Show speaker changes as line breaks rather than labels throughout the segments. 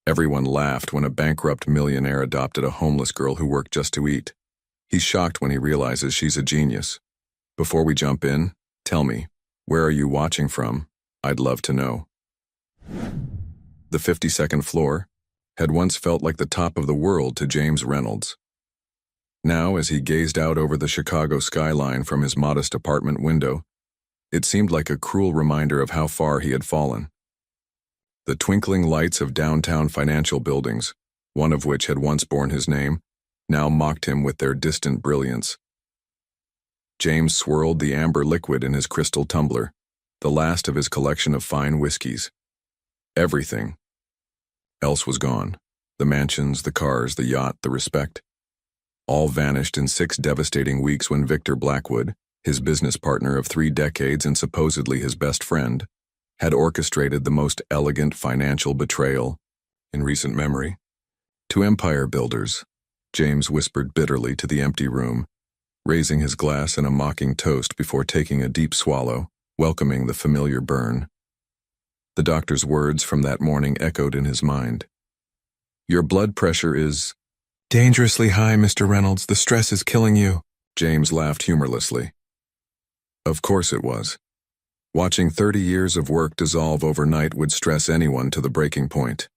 Everyone laughed when a bankrupt millionaire adopted a homeless girl who worked just to eat. He's shocked when he realizes she's a genius. Before we jump in, tell me, where are you watching from? I'd love to know. The 52nd floor had once felt like the top of the world to James Reynolds. Now, as he gazed out over the Chicago skyline from his modest apartment window, it seemed like a cruel reminder of how far he had fallen. The twinkling lights of downtown financial buildings, one of which had once borne his name, now mocked him with their distant brilliance. James swirled the amber liquid in his crystal tumbler, the last of his collection of fine whiskeys. Everything else was gone. The mansions, the cars, the yacht, the respect. All vanished in 6 devastating weeks when Victor Blackwood, his business partner of 3 decades and supposedly his best friend, had orchestrated the most elegant financial betrayal in recent memory. To empire builders, James whispered bitterly to the empty room, raising his glass in a mocking toast before taking a deep swallow, welcoming the familiar burn. The doctor's words from that morning echoed in his mind. Your blood pressure is dangerously high, Mr. Reynolds. The stress is killing you. James laughed humorlessly. Of course it was. Watching 30 years of work dissolve overnight would stress anyone to the breaking point.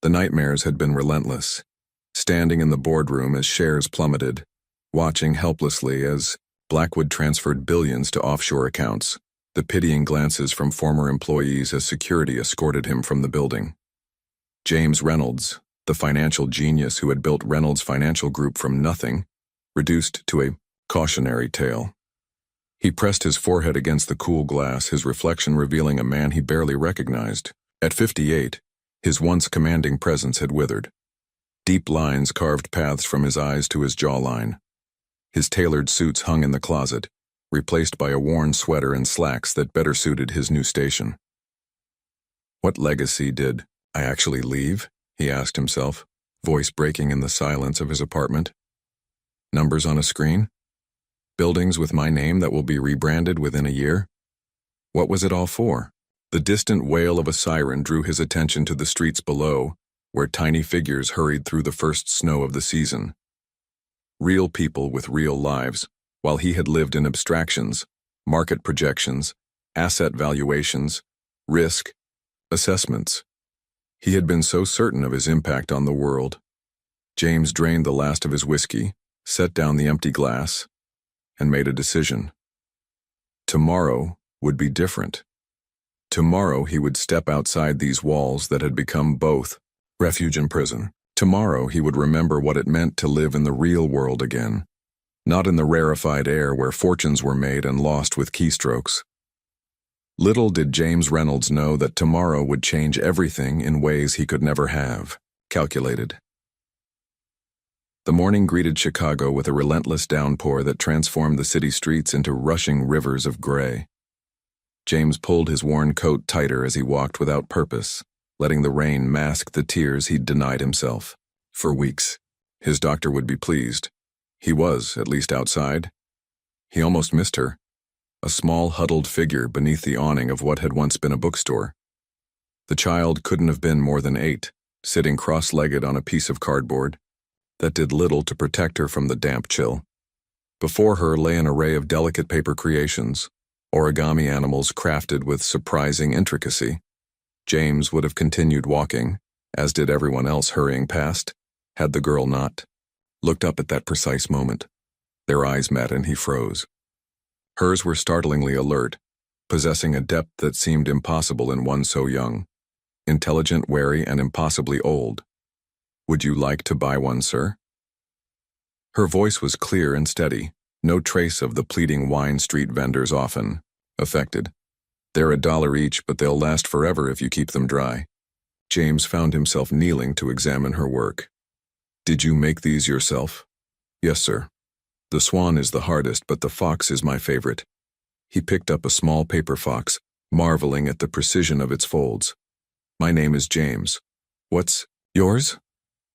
The nightmares had been relentless, standing in the boardroom as shares plummeted, watching helplessly as Blackwood transferred billions to offshore accounts, the pitying glances from former employees as security escorted him from the building. James Reynolds, the financial genius who had built Reynolds Financial Group from nothing, reduced to a cautionary tale. He pressed his forehead against the cool glass, his reflection revealing a man he barely recognized. At 58, his once commanding presence had withered. Deep lines carved paths from his eyes to his jawline. His tailored suits hung in the closet, replaced by a worn sweater and slacks that better suited his new station. What legacy did I actually leave? He asked himself, voice breaking in the silence of his apartment. Numbers on a screen? Buildings with my name that will be rebranded within a year? What was it all for? The distant wail of a siren drew his attention to the streets below, where tiny figures hurried through the first snow of the season. Real people with real lives, while he had lived in abstractions, market projections, asset valuations, risk, assessments. He had been so certain of his impact on the world. James drained the last of his whiskey, set down the empty glass, and made a decision. Tomorrow would be different. Tomorrow he would step outside these walls that had become both refuge and prison. Tomorrow he would remember what it meant to live in the real world again, not in the rarefied air where fortunes were made and lost with keystrokes. Little did James Reynolds know that tomorrow would change everything in ways he could never have calculated. The morning greeted Chicago with a relentless downpour that transformed the city streets into rushing rivers of gray. James pulled his worn coat tighter as he walked without purpose, letting the rain mask the tears he'd denied himself. For weeks, his doctor would be pleased. He was, at least outside. He almost missed her, a small huddled figure beneath the awning of what had once been a bookstore. The child couldn't have been more than 8, sitting cross-legged on a piece of cardboard that did little to protect her from the damp chill. Before her lay an array of delicate paper creations, origami animals crafted with surprising intricacy. James would have continued walking, as did everyone else hurrying past, had the girl not looked up at that precise moment. Their eyes met and he froze. Hers were startlingly alert, possessing a depth that seemed impossible in one so young. Intelligent, wary, and impossibly old. Would you like to buy one, sir? Her voice was clear and steady, no trace of the pleading wine street vendors often affected. They're $1 each, but they'll last forever if you keep them dry. James found himself kneeling to examine her work. Did you make these yourself? Yes, sir. The swan is the hardest, but the fox is my favorite. He picked up a small paper fox, marveling at the precision of its folds. My name is James. What's yours?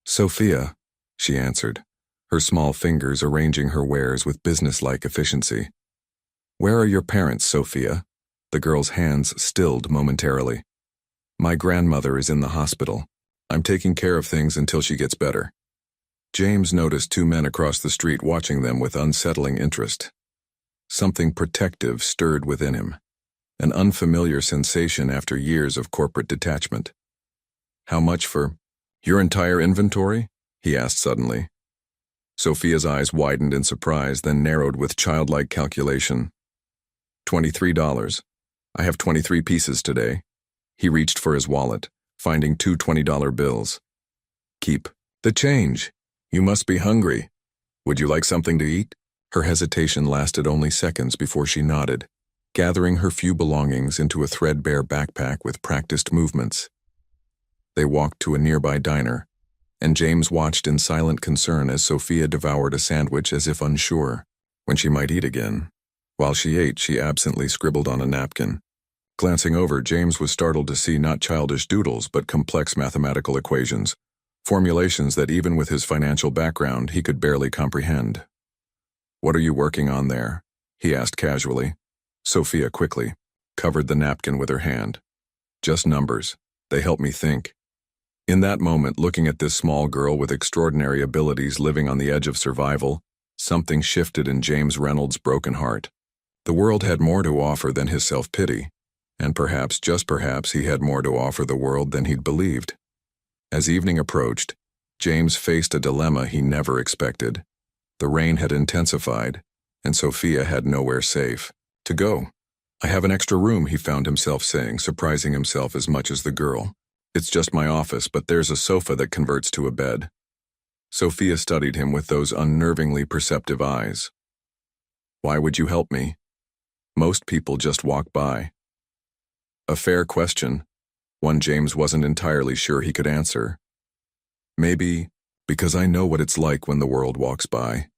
Sophia, she answered, her small fingers arranging her wares with businesslike efficiency. Where are your parents, Sophia? The girl's hands stilled momentarily. My grandmother is in the hospital. I'm taking care of things until she gets better. James noticed two men across the street watching them with unsettling interest. Something protective stirred within him, an unfamiliar sensation after years of corporate detachment. How much for your entire inventory? He asked suddenly. Sophia's eyes widened in surprise, then narrowed with childlike calculation. $23. I have 23 pieces today. He reached for his wallet, finding two $20 bills. Keep the change. You must be hungry. Would you like something to eat? Her hesitation lasted only seconds before she nodded, gathering her few belongings into a threadbare backpack with practiced movements. They walked to a nearby diner, and James watched in silent concern as Sophia devoured a sandwich as if unsure when she might eat again. While she ate, she absently scribbled on a napkin. Glancing over, James was startled to see not childish doodles but complex mathematical equations, formulations that even with his financial background he could barely comprehend. "What are you working on there?" he asked casually. Sophia quickly covered the napkin with her hand. "Just numbers. They help me think." In that moment, looking at this small girl with extraordinary abilities living on the edge of survival, something shifted in James Reynolds' broken heart. The world had more to offer than his self-pity, and perhaps, just perhaps, he had more to offer the world than he'd believed. As evening approached, James faced a dilemma he never expected. The rain had intensified, and Sophia had nowhere safe to go. "I have an extra room," he found himself saying, surprising himself as much as the girl. "It's just my office, but there's a sofa that converts to a bed." Sophia studied him with those unnervingly perceptive eyes. "Why would you help me? Most people just walk by." A fair question, one James wasn't entirely sure he could answer. "Maybe because I know what it's like when the world walks by."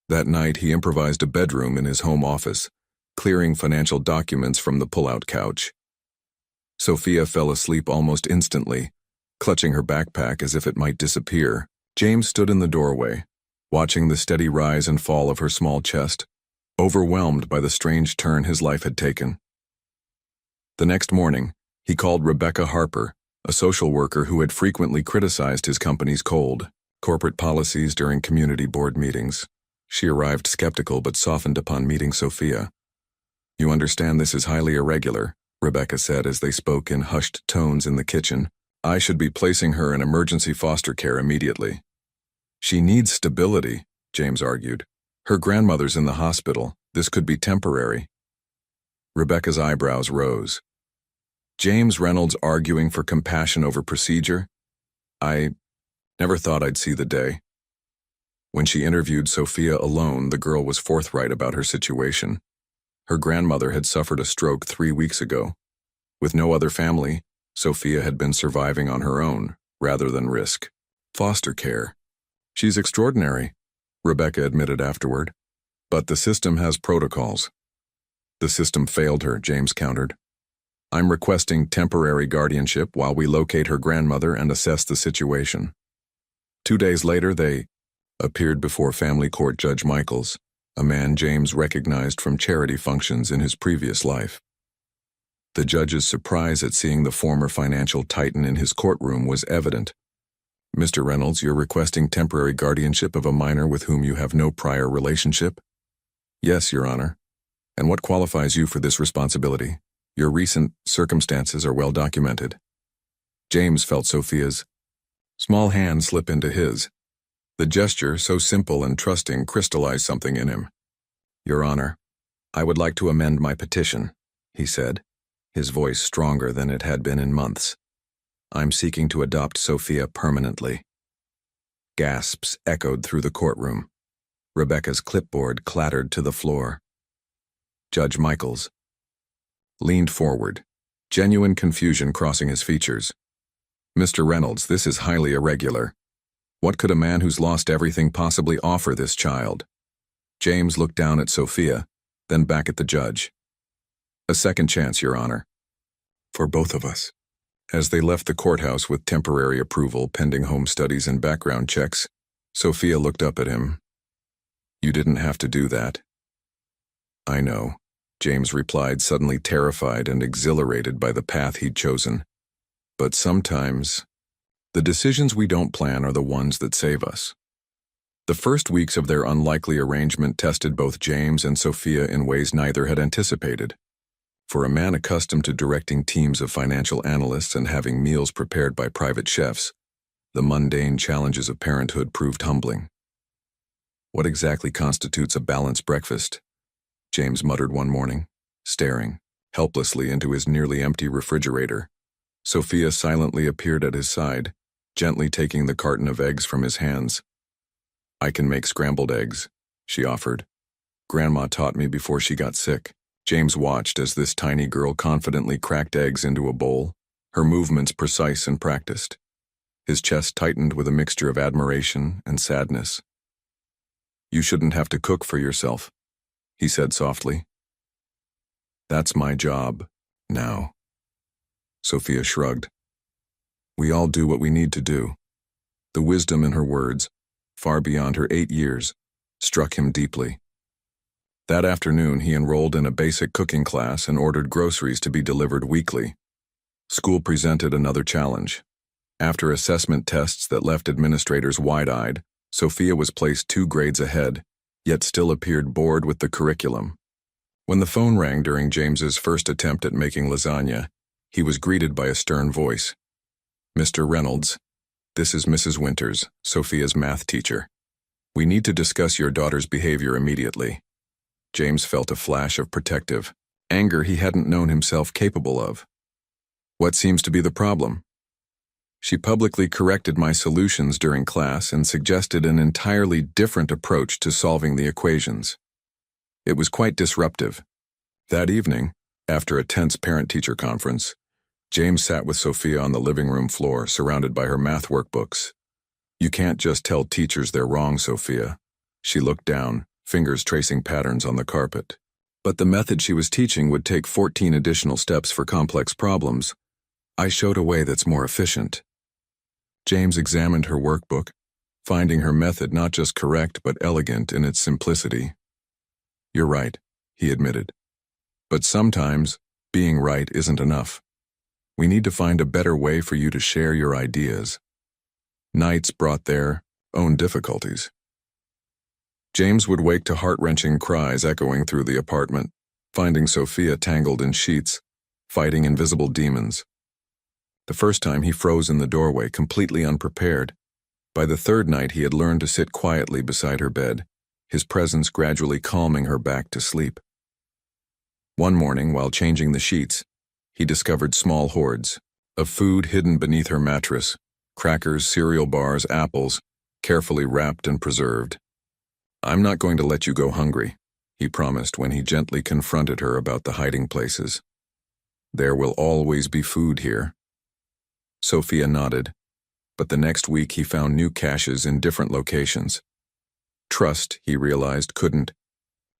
That night, he improvised a bedroom in his home office, clearing financial documents from the pull-out couch. Sophia fell asleep almost instantly, clutching her backpack as if it might disappear. James stood in the doorway, watching the steady rise and fall of her small chest, overwhelmed by the strange turn his life had taken. The next morning, he called Rebecca Harper, a social worker who had frequently criticized his company's cold corporate policies during community board meetings. She arrived skeptical but softened upon meeting Sophia. "You understand this is highly irregular," Rebecca said as they spoke in hushed tones in the kitchen. "I should be placing her in emergency foster care immediately." "She needs stability," James argued. "Her grandmother's in the hospital. This could be temporary." Rebecca's eyebrows rose. James Reynolds arguing for compassion over procedure? I never thought I'd see the day. When she interviewed Sophia alone, the girl was forthright about her situation. Her grandmother had suffered a stroke 3 weeks ago. With no other family, Sophia had been surviving on her own, rather than risk foster care. "She's extraordinary," Rebecca admitted afterward. "But the system has protocols." "The system failed her," James countered. "I'm requesting temporary guardianship while we locate her grandmother and assess the situation." 2 days later, they appeared before family court Judge Michaels, a man James recognized from charity functions in his previous life. The judge's surprise at seeing the former financial titan in his courtroom was evident. "Mr. Reynolds, you're requesting temporary guardianship of a minor with whom you have no prior relationship?" "Yes, Your Honor. And what qualifies you for this responsibility? Your recent circumstances are well documented." James felt Sophia's small hand slip into his. The gesture, so simple and trusting, crystallized something in him. "Your Honor, I would like to amend my petition," he said, his voice stronger than it had been in months. "I'm seeking to adopt Sophia permanently." Gasps echoed through the courtroom. Rebecca's clipboard clattered to the floor. Judge Michaels leaned forward, genuine confusion crossing his features. "Mr. Reynolds, this is highly irregular. What could a man who's lost everything possibly offer this child?" James looked down at Sophia, then back at the judge. "A second chance, Your Honor. For both of us." As they left the courthouse with temporary approval pending home studies and background checks, Sophia looked up at him. "You didn't have to do that." "I know," James replied, suddenly terrified and exhilarated by the path he'd chosen. "But sometimes The decisions we don't plan are the ones that save us. The first weeks of their unlikely arrangement tested both James and Sophia in ways neither had anticipated. For a man accustomed to directing teams of financial analysts and having meals prepared by private chefs, the mundane challenges of parenthood proved humbling. "What exactly constitutes a balanced breakfast?" James muttered one morning, staring helplessly into his nearly empty refrigerator. Sophia silently appeared at his side, gently taking the carton of eggs from his hands. "I can make scrambled eggs," she offered. "Grandma taught me before she got sick." James watched as this tiny girl confidently cracked eggs into a bowl, her movements precise and practiced. His chest tightened with a mixture of admiration and sadness. "You shouldn't have to cook for yourself," he said softly. "That's my job, now." Sophia shrugged. "We all do what we need to do." The wisdom in her words, far beyond her 8 years, struck him deeply. That afternoon he enrolled in a basic cooking class and ordered groceries to be delivered weekly. School presented another challenge. After assessment tests that left administrators wide-eyed, Sophia was placed 2 grades ahead, yet still appeared bored with the curriculum. When the phone rang during James's first attempt at making lasagna, he was greeted by a stern voice. "Mr. Reynolds, this is Mrs. Winters, Sophia's math teacher. We need to discuss your daughter's behavior immediately." James felt a flash of protective anger he hadn't known himself capable of. "What seems to be the problem?" "She publicly corrected my solutions during class and suggested an entirely different approach to solving the equations. It was quite disruptive." That evening, after a tense parent-teacher conference, James sat with Sophia on the living room floor, surrounded by her math workbooks. "You can't just tell teachers they're wrong, Sophia." She looked down, fingers tracing patterns on the carpet. "But the method she was teaching would take 14 additional steps for complex problems. I showed a way that's more efficient." James examined her workbook, finding her method not just correct but elegant in its simplicity. "You're right," he admitted. "But sometimes, being right isn't enough. We need to find a better way for you to share your ideas." Nights brought their own difficulties. James would wake to heart-wrenching cries echoing through the apartment, finding Sophia tangled in sheets, fighting invisible demons. The first time he froze in the doorway, completely unprepared. By the third night he had learned to sit quietly beside her bed, his presence gradually calming her back to sleep. One morning, while changing the sheets, he discovered small hoards of food hidden beneath her mattress: crackers, cereal bars, apples, carefully wrapped and preserved. "I'm not going to let you go hungry," he promised when he gently confronted her about the hiding places. "There will always be food here." Sophia nodded, but the next week he found new caches in different locations. Trust, he realized, couldn't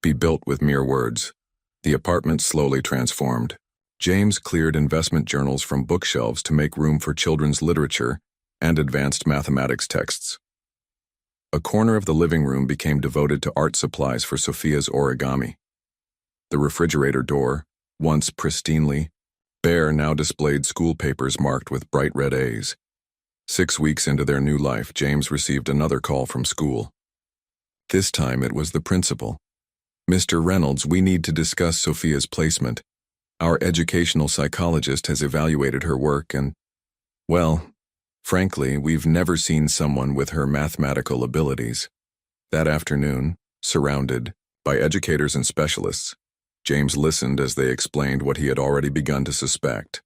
be built with mere words. The apartment slowly transformed. James cleared investment journals from bookshelves to make room for children's literature and advanced mathematics texts. A corner of the living room became devoted to art supplies for Sophia's origami. The refrigerator door, once pristinely bare, now displayed school papers marked with bright red A's. 6 weeks into their new life, James received another call from school. This time it was the principal. "Mr. Reynolds, we need to discuss Sophia's placement. Our educational psychologist has evaluated her work and, well, frankly, we've never seen someone with her mathematical abilities." That afternoon, surrounded by educators and specialists, James listened as they explained what he had already begun to suspect.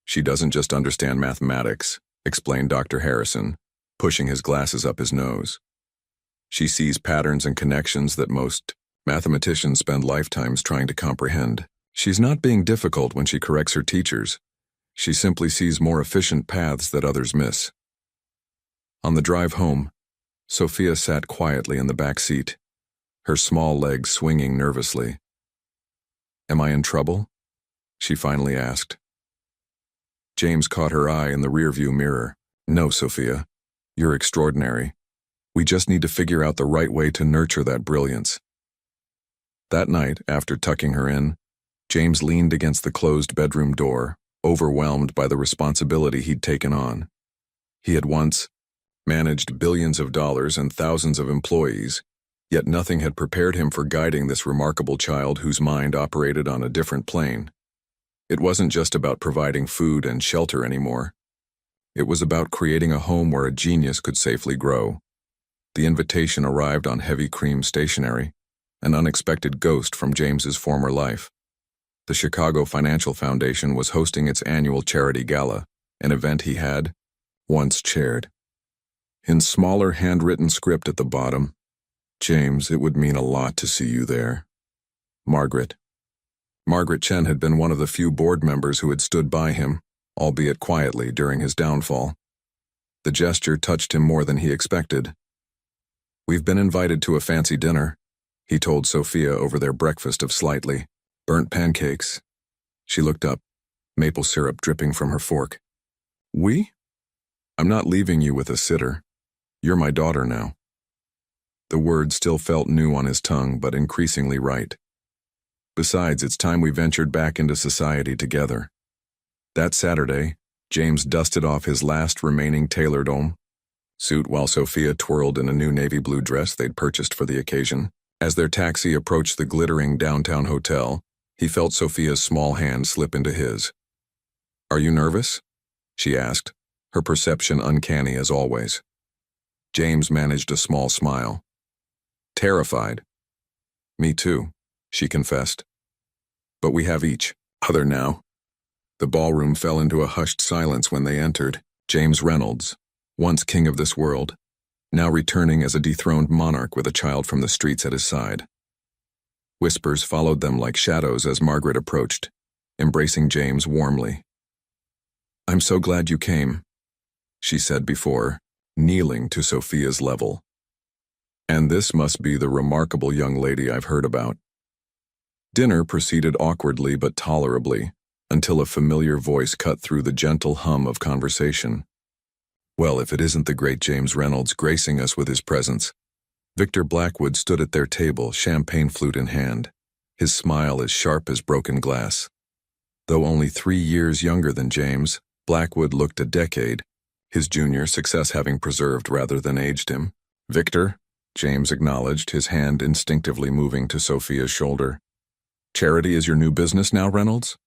"She doesn't just understand mathematics," explained Dr. Harrison, pushing his glasses up his nose. "She sees patterns and connections that most mathematicians spend lifetimes trying to comprehend. She's not being difficult when she corrects her teachers. She simply sees more efficient paths that others miss." On the drive home, Sophia sat quietly in the back seat, her small legs swinging nervously. "Am I in trouble?" she finally asked. James caught her eye in the rearview mirror. "No, Sophia. You're extraordinary. We just need to figure out the right way to nurture that brilliance." That night, after tucking her in, James leaned against the closed bedroom door, overwhelmed by the responsibility he'd taken on. He had once managed billions of dollars and thousands of employees, yet nothing had prepared him for guiding this remarkable child whose mind operated on a different plane. It wasn't just about providing food and shelter anymore. It was about creating a home where a genius could safely grow. The invitation arrived on heavy cream stationery, an unexpected ghost from James's former life. The Chicago Financial Foundation was hosting its annual charity gala, an event he had once chaired. In smaller handwritten script at the bottom, "James, it would mean a lot to see you there. Margaret." Margaret Chen had been one of the few board members who had stood by him, albeit quietly, during his downfall. The gesture touched him more than he expected. "We've been invited to a fancy dinner," he told Sophia over their breakfast of slightly burnt pancakes. She looked up, maple syrup dripping from her fork. "We? I'm not leaving you with a sitter. You're my daughter now." The word still felt new on his tongue, but increasingly right. "Besides, it's time we ventured back into society together." That Saturday, James dusted off his last remaining tailored homme suit while Sophia twirled in a new navy blue dress they'd purchased for the occasion. As their taxi approached the glittering downtown hotel, he felt Sophia's small hand slip into his. "Are you nervous?" she asked, her perception uncanny as always. James managed a small smile. "Terrified." "Me too," she confessed. "But we have each other now." The ballroom fell into a hushed silence when they entered. James Reynolds, once king of this world, now returning as a dethroned monarch with a child from the streets at his side. Whispers followed them like shadows as Margaret approached, embracing James warmly. "I'm so glad you came," she said before, kneeling to Sophia's level. "And this must be the remarkable young lady I've heard about." Dinner proceeded awkwardly but tolerably, until a familiar voice cut through the gentle hum of conversation. "Well, if it isn't the great James Reynolds gracing us with his presence." Victor Blackwood stood at their table, champagne flute in hand, his smile as sharp as broken glass. Though only 3 years younger than James, Blackwood looked a decade, his junior success having preserved rather than aged him. "Victor," James acknowledged, his hand instinctively moving to Sophia's shoulder. "Charity is your new business now, Reynolds?"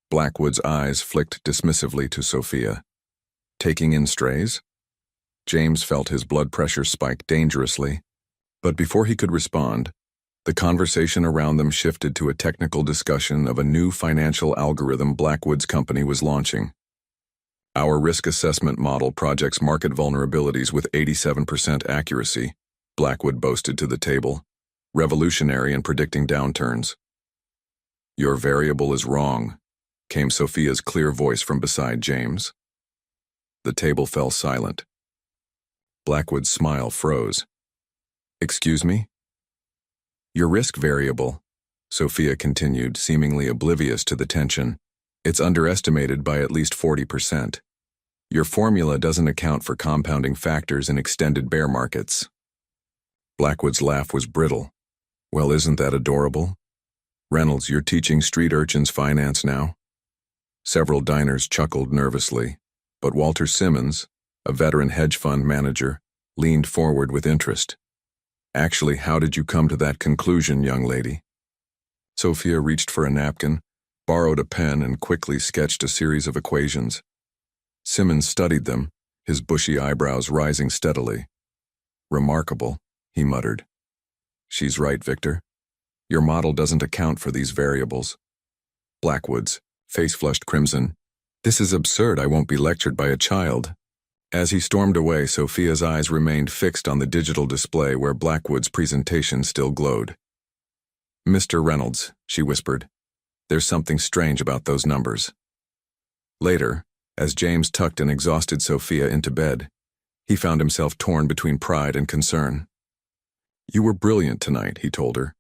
Blackwood's eyes flicked dismissively to Sophia. "Taking in strays?" James felt his blood pressure spike dangerously, but before he could respond, the conversation around them shifted to a technical discussion of a new financial algorithm Blackwood's company was launching. "Our risk assessment model projects market vulnerabilities with 87% accuracy," Blackwood boasted to the table, "revolutionary in predicting downturns." "Your variable is wrong," came Sophia's clear voice from beside James. The table fell silent. Blackwood's smile froze. "Excuse me?" "Your risk variable," Sophia continued, seemingly oblivious to the tension. "It's underestimated by at least 40%. Your formula doesn't account for compounding factors in extended bear markets." Blackwood's laugh was brittle. "Well, isn't that adorable? Reynolds, you're teaching street urchins finance now?" Several diners chuckled nervously, but Walter Simmons, a veteran hedge fund manager, leaned forward with interest. "Actually, how did you come to that conclusion, young lady?" Sophia reached for a napkin, borrowed a pen, and quickly sketched a series of equations. Simmons studied them, his bushy eyebrows rising steadily. "Remarkable," he muttered. "She's right, Victor. Your model doesn't account for these variables." Blackwood's face flushed crimson. "This is absurd. I won't be lectured by a child." As he stormed away, Sophia's eyes remained fixed on the digital display where Blackwood's presentation still glowed. "Mr. Reynolds," she whispered, "there's something strange about those numbers." Later, as James tucked an exhausted Sophia into bed, he found himself torn between pride and concern. "You were brilliant tonight," he told her.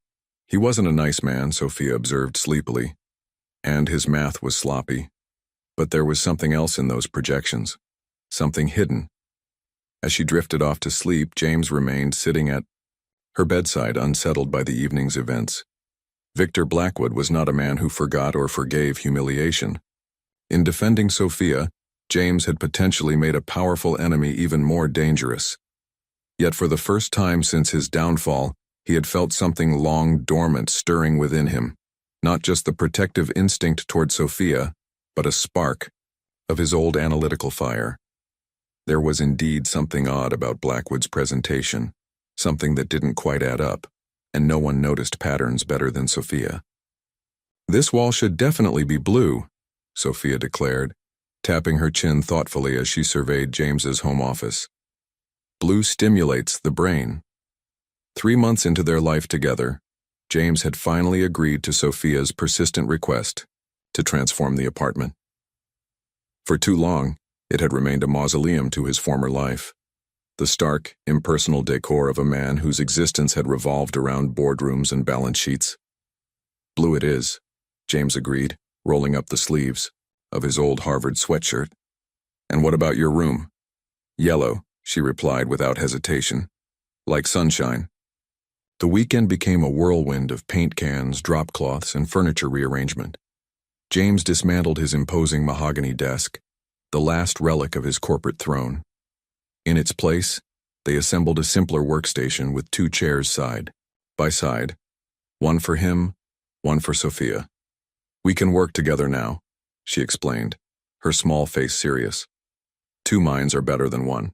He wasn't a nice man, Sophia observed sleepily, and his math was sloppy. But there was something else in those projections, something hidden. As she drifted off to sleep, James remained sitting at her bedside, unsettled by the evening's events. Victor Blackwood was not a man who forgot or forgave humiliation. In defending Sophia, James had potentially made a powerful enemy even more dangerous. Yet for the first time since his downfall, he had felt something long dormant stirring within him, not just the protective instinct toward Sophia, but a spark of his old analytical fire. There was indeed something odd about Blackwood's presentation, something that didn't quite add up, and no one noticed patterns better than Sophia. "This wall should definitely be blue," Sophia declared, tapping her chin thoughtfully as she surveyed James's home office. "Blue stimulates the brain." 3 months into their life together, James had finally agreed to Sophia's persistent request to transform the apartment. For too long, it had remained a mausoleum to his former life, the stark, impersonal decor of a man whose existence had revolved around boardrooms and balance sheets. "Blue it is," James agreed, rolling up the sleeves of his old Harvard sweatshirt. "And what about your room?" "Yellow," she replied without hesitation. "Like sunshine." The weekend became a whirlwind of paint cans, drop cloths, and furniture rearrangement. James dismantled his imposing mahogany desk, the last relic of his corporate throne. In its place, they assembled a simpler workstation with 2 chairs side by side, one for him, one for Sophia. "We can work together now," she explained, her small face serious. "2 minds are better than one."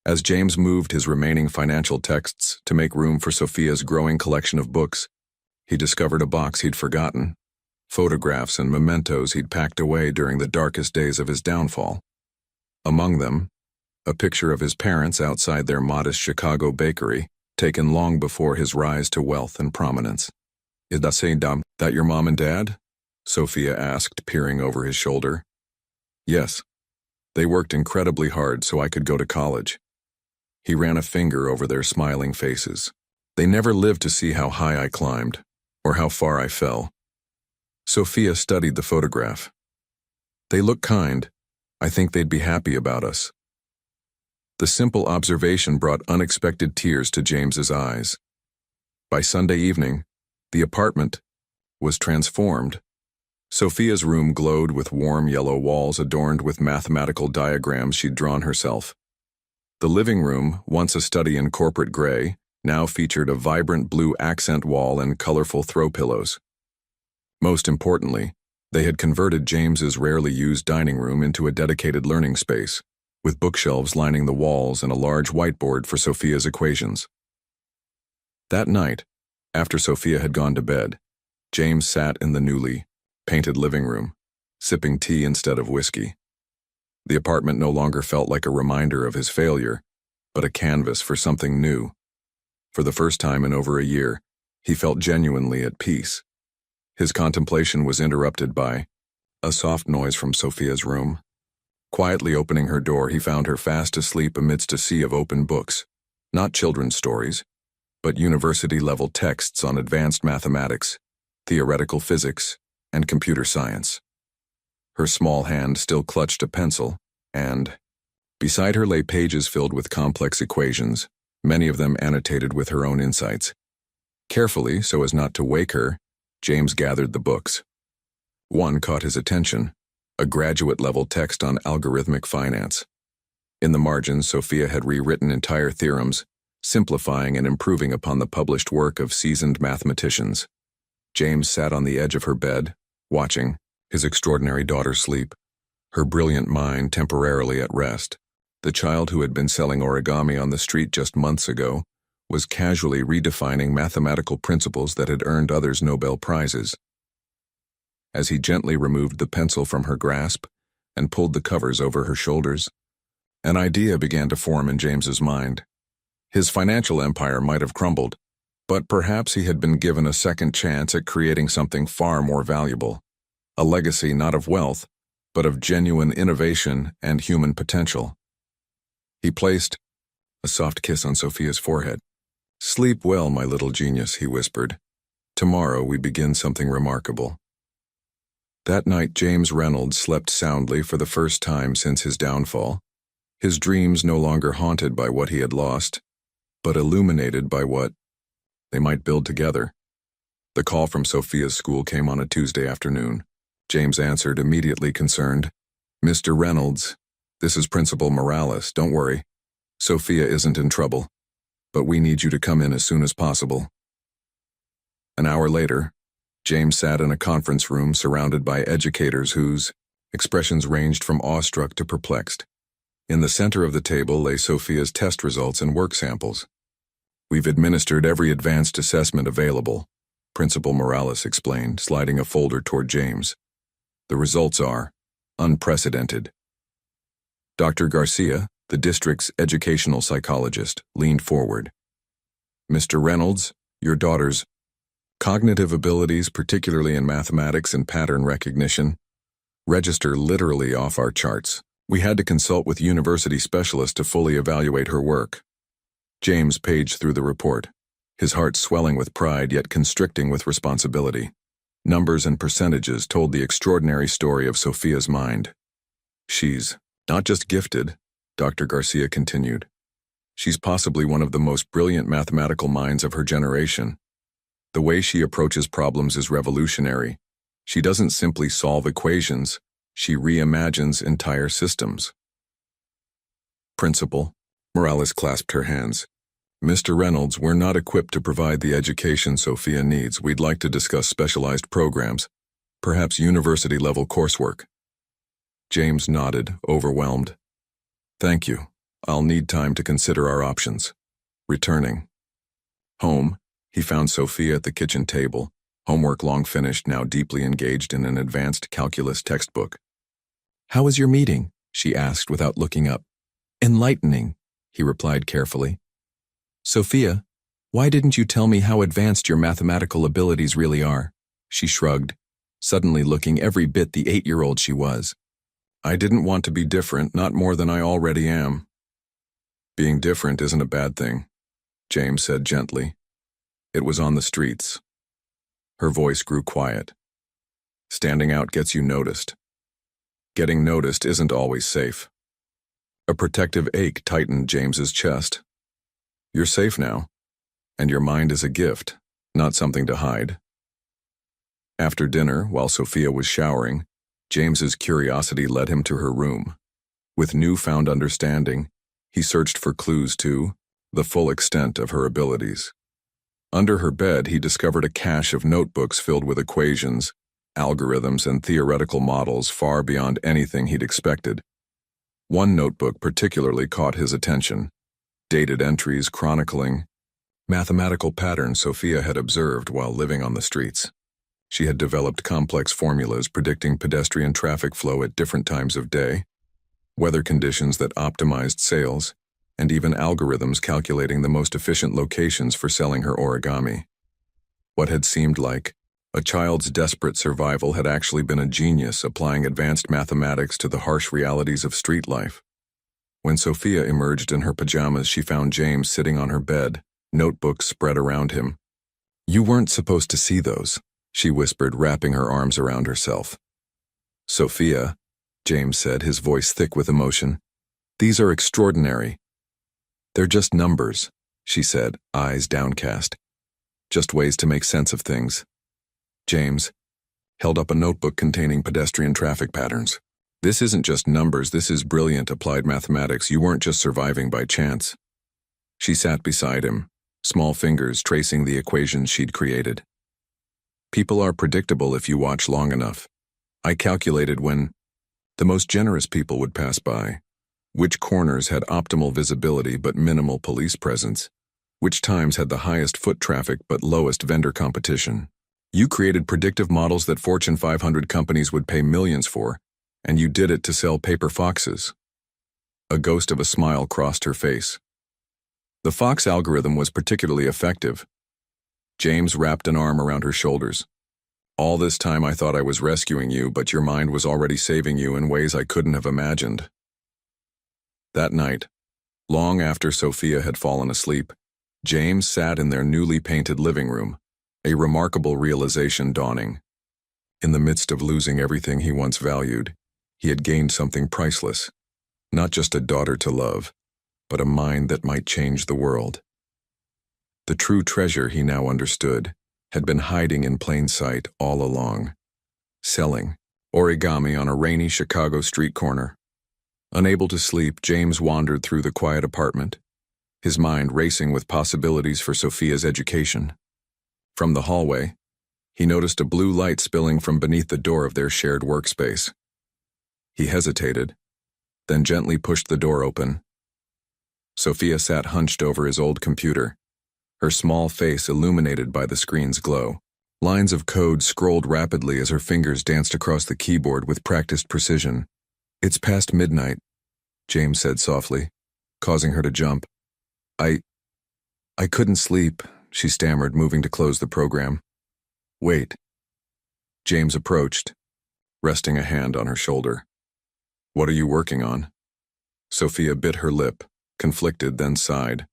As James moved his remaining financial texts to make room for Sophia's growing collection of books, he discovered a box he'd forgotten, photographs and mementos he'd packed away during the darkest days of his downfall. Among them, a picture of his parents outside their modest Chicago bakery, taken long before his rise to wealth and prominence. "Is that your mom and dad?" Sophia asked, peering over his shoulder. "Yes. They worked incredibly hard so I could go to college." He ran a finger over their smiling faces. "They never lived to see how high I climbed, or how far I fell." Sophia studied the photograph. "They look kind. I think they'd be happy about us." The simple observation brought unexpected tears to James's eyes. By Sunday evening, the apartment was transformed. Sophia's room glowed with warm yellow walls adorned with mathematical diagrams she'd drawn herself. The living room, once a study in corporate gray, now featured a vibrant blue accent wall and colorful throw pillows. Most importantly, they had converted James's rarely used dining room into a dedicated learning space, with bookshelves lining the walls and a large whiteboard for Sophia's equations. That night, after Sophia had gone to bed, James sat in the newly painted living room, sipping tea instead of whiskey. The apartment no longer felt like a reminder of his failure, but a canvas for something new. For the first time in over a year, he felt genuinely at peace. His contemplation was interrupted by a soft noise from Sophia's room. Quietly opening her door, he found her fast asleep amidst a sea of open books, not children's stories, but university-level texts on advanced mathematics, theoretical physics, and computer science. Her small hand still clutched a pencil, and beside her lay pages filled with complex equations, many of them annotated with her own insights. Carefully, so as not to wake her, James gathered the books. One caught his attention, a graduate-level text on algorithmic finance. In the margins, Sophia had rewritten entire theorems, simplifying and improving upon the published work of seasoned mathematicians. James sat on the edge of her bed, watching his extraordinary daughter sleep, her brilliant mind temporarily at rest. The child who had been selling origami on the street just months ago was casually redefining mathematical principles that had earned others Nobel Prizes. As he gently removed the pencil from her grasp and pulled the covers over her shoulders, an idea began to form in James's mind. His financial empire might have crumbled, but perhaps he had been given a second chance at creating something far more valuable, a legacy not of wealth, but of genuine innovation and human potential. He placed a soft kiss on Sophia's forehead. "Sleep well, my little genius," he whispered. "Tomorrow we begin something remarkable." That night, James Reynolds slept soundly for the first time since his downfall, his dreams no longer haunted by what he had lost, but illuminated by what they might build together. The call from Sophia's school came on a Tuesday afternoon. James answered, immediately concerned. Mr. Reynolds, this is Principal Morales. Don't worry. Sophia isn't in trouble, but we need you to come in as soon as possible. An hour later, James sat in a conference room surrounded by educators whose expressions ranged from awestruck to perplexed. In the center of the table lay Sophia's test results and work samples. We've administered every advanced assessment available, Principal Morales explained, sliding a folder toward James. The results are unprecedented. Dr. Garcia, the district's educational psychologist, leaned forward. Mr. Reynolds, your daughter's cognitive abilities, particularly in mathematics and pattern recognition, register literally off our charts. We had to consult with university specialists to fully evaluate her work. James paged through the report, his heart swelling with pride yet constricting with responsibility. Numbers and percentages told the extraordinary story of Sophia's mind. She's not just gifted, Dr. Garcia continued. She's possibly one of the most brilliant mathematical minds of her generation. The way she approaches problems is revolutionary. She doesn't simply solve equations, she reimagines entire systems. Principal, Morales clasped her hands. Mr. Reynolds, we're not equipped to provide the education Sophia needs. We'd like to discuss specialized programs, perhaps university-level coursework. James nodded, overwhelmed. Thank you. I'll need time to consider our options. Returning home, he found Sophia at the kitchen table, homework long finished, now deeply engaged in an advanced calculus textbook. How was your meeting? She asked without looking up. Enlightening, he replied carefully. Sophia, why didn't you tell me how advanced your mathematical abilities really are? She shrugged, suddenly looking every bit the 8-year-old she was. I didn't want to be different, not more than I already am. Being different isn't a bad thing, James said gently. It was on the streets. Her voice grew quiet. Standing out gets you noticed. Getting noticed isn't always safe. A protective ache tightened James's chest. You're safe now, and your mind is a gift, not something to hide. After dinner, while Sophia was showering, James's curiosity led him to her room. With newfound understanding, he searched for clues to the full extent of her abilities. Under her bed, he discovered a cache of notebooks filled with equations, algorithms, and theoretical models far beyond anything he'd expected. One notebook particularly caught his attention, dated entries chronicling mathematical patterns Sophia had observed while living on the streets. She had developed complex formulas predicting pedestrian traffic flow at different times of day, weather conditions that optimized sales, and even algorithms calculating the most efficient locations for selling her origami. What had seemed like a child's desperate survival had actually been a genius applying advanced mathematics to the harsh realities of street life. When Sophia emerged in her pajamas, she found James sitting on her bed, notebooks spread around him. You weren't supposed to see those, she whispered, wrapping her arms around herself. Sophia, James said, his voice thick with emotion. These are extraordinary. They're just numbers, she said, eyes downcast. Just ways to make sense of things. James held up a notebook containing pedestrian traffic patterns. This isn't just numbers, this is brilliant applied mathematics. You weren't just surviving by chance. She sat beside him, small fingers tracing the equations she'd created. People are predictable if you watch long enough. I calculated when the most generous people would pass by, which corners had optimal visibility but minimal police presence, which times had the highest foot traffic but lowest vendor competition. You created predictive models that Fortune 500 companies would pay millions for, and you did it to sell paper foxes. A ghost of a smile crossed her face. The fox algorithm was particularly effective. James wrapped an arm around her shoulders. All this time I thought I was rescuing you, but your mind was already saving you in ways I couldn't have imagined. That night, long after Sophia had fallen asleep, James sat in their newly painted living room, a remarkable realization dawning. In the midst of losing everything he once valued, he had gained something priceless, not just a daughter to love, but a mind that might change the world. The true treasure, he now understood, had been hiding in plain sight all along, selling Origami on a rainy Chicago street corner. Unable to sleep, James wandered through the quiet apartment, his mind racing with possibilities for Sophia's education. From the hallway, he noticed a blue light spilling from beneath the door of their shared workspace. He hesitated, then gently pushed the door open. Sophia sat hunched over his old computer, her small face illuminated by the screen's glow. Lines of code scrolled rapidly as her fingers danced across the keyboard with practiced precision. "It's past midnight," James said softly, causing her to jump. I couldn't sleep," she stammered, moving to close the program. "Wait." James approached, resting a hand on her shoulder. "What are you working on?" Sophia bit her lip, conflicted, then sighed.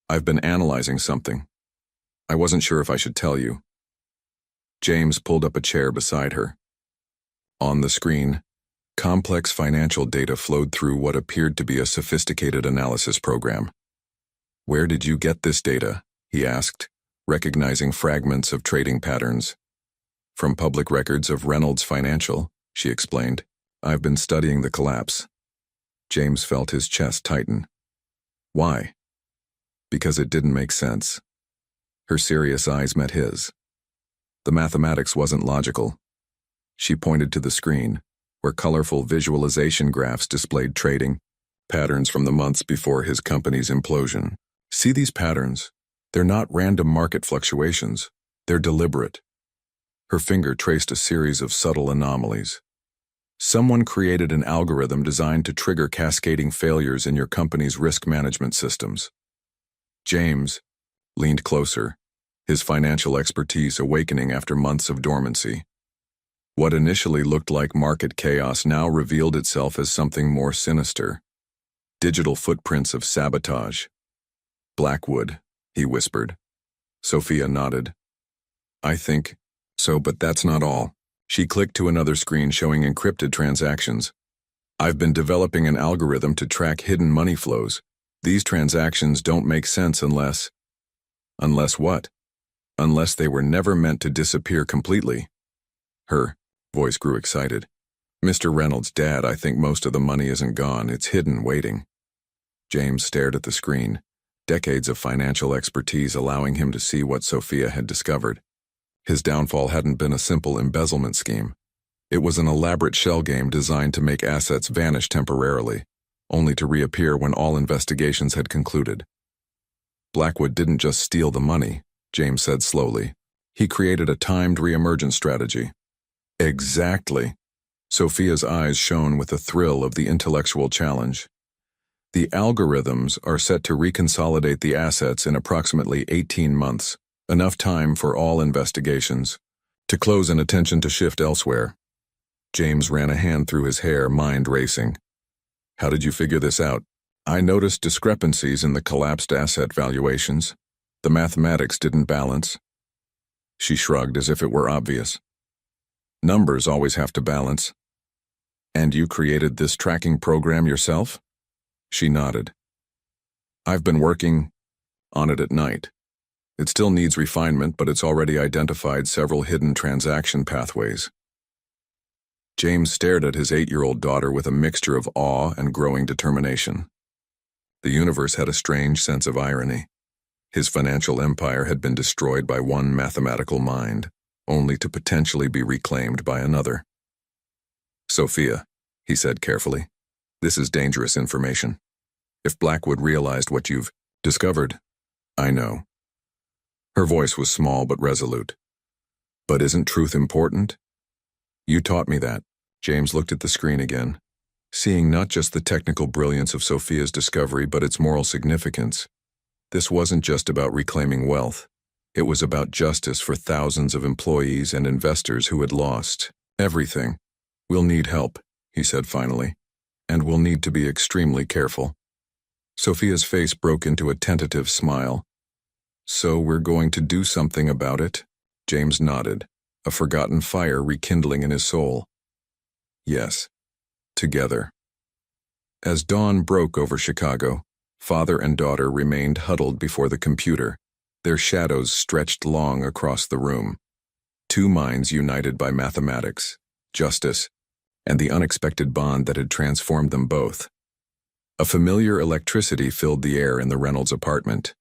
"I've been analyzing something. I wasn't sure if I should tell you." James pulled up a chair beside her. On the screen, complex financial data flowed through what appeared to be a sophisticated analysis program. "Where did you get this data?" he asked, recognizing fragments of trading patterns. "From public records of Reynolds Financial," she explained. "I've been studying the collapse." James felt his chest tighten. "Why?" "Because it didn't make sense." Her serious eyes met his. The mathematics wasn't logical. She pointed to the screen, where colorful visualization graphs displayed trading patterns from the months before his company's implosion. "See these patterns? They're not random market fluctuations. They're deliberate." Her finger traced a series of subtle anomalies. "Someone created an algorithm designed to trigger cascading failures in your company's risk management systems." James leaned closer, his financial expertise awakening after months of dormancy. What initially looked like market chaos now revealed itself as something more sinister. Digital footprints of sabotage. "Blackwood," he whispered. Sophia nodded. "I think so, but that's not all." She clicked to another screen showing encrypted transactions. "I've been developing an algorithm to track hidden money flows. These transactions don't make sense unless..." "Unless what?" "Unless they were never meant to disappear completely." Her voice grew excited. "Mr. Reynolds' dad, I think most of the money isn't gone. It's hidden, waiting." James stared at the screen, decades of financial expertise allowing him to see what Sophia had discovered. His downfall hadn't been a simple embezzlement scheme. It was an elaborate shell game designed to make assets vanish temporarily, only to reappear when all investigations had concluded. "Blackwood didn't just steal the money," James said slowly. "He created a timed reemergence strategy." "Exactly." Sophia's eyes shone with the thrill of the intellectual challenge. "The algorithms are set to reconsolidate the assets in approximately 18 months, enough time for all investigations to close and attention to shift elsewhere." James ran a hand through his hair, mind racing. "How did you figure this out?" "I noticed discrepancies in the collapsed asset valuations. The mathematics didn't balance." She shrugged as if it were obvious. "Numbers always have to balance." "And you created this tracking program yourself?" She nodded. "I've been working on it at night. It still needs refinement, but it's already identified several hidden transaction pathways." James stared at his 8-year-old daughter with a mixture of awe and growing determination. The universe had a strange sense of irony. His financial empire had been destroyed by one mathematical mind, only to potentially be reclaimed by another. "Sophia," he said carefully, "this is dangerous information. If Blackwood realized what you've discovered..." "I know." Her voice was small but resolute. "But isn't truth important? You taught me that." James looked at the screen again, seeing not just the technical brilliance of Sophia's discovery but its moral significance. This wasn't just about reclaiming wealth. It was about justice for thousands of employees and investors who had lost everything. "We'll need help," he said finally, "and we'll need to be extremely careful." Sophia's face broke into a tentative smile. "So we're going to do something about it?" James nodded, a forgotten fire rekindling in his soul. "Yes, together." As dawn broke over Chicago, father and daughter remained huddled before the computer, their shadows stretched long across the room. Two minds united by mathematics, justice, and the unexpected bond that had transformed them both. A familiar electricity filled the air in the Reynolds apartment.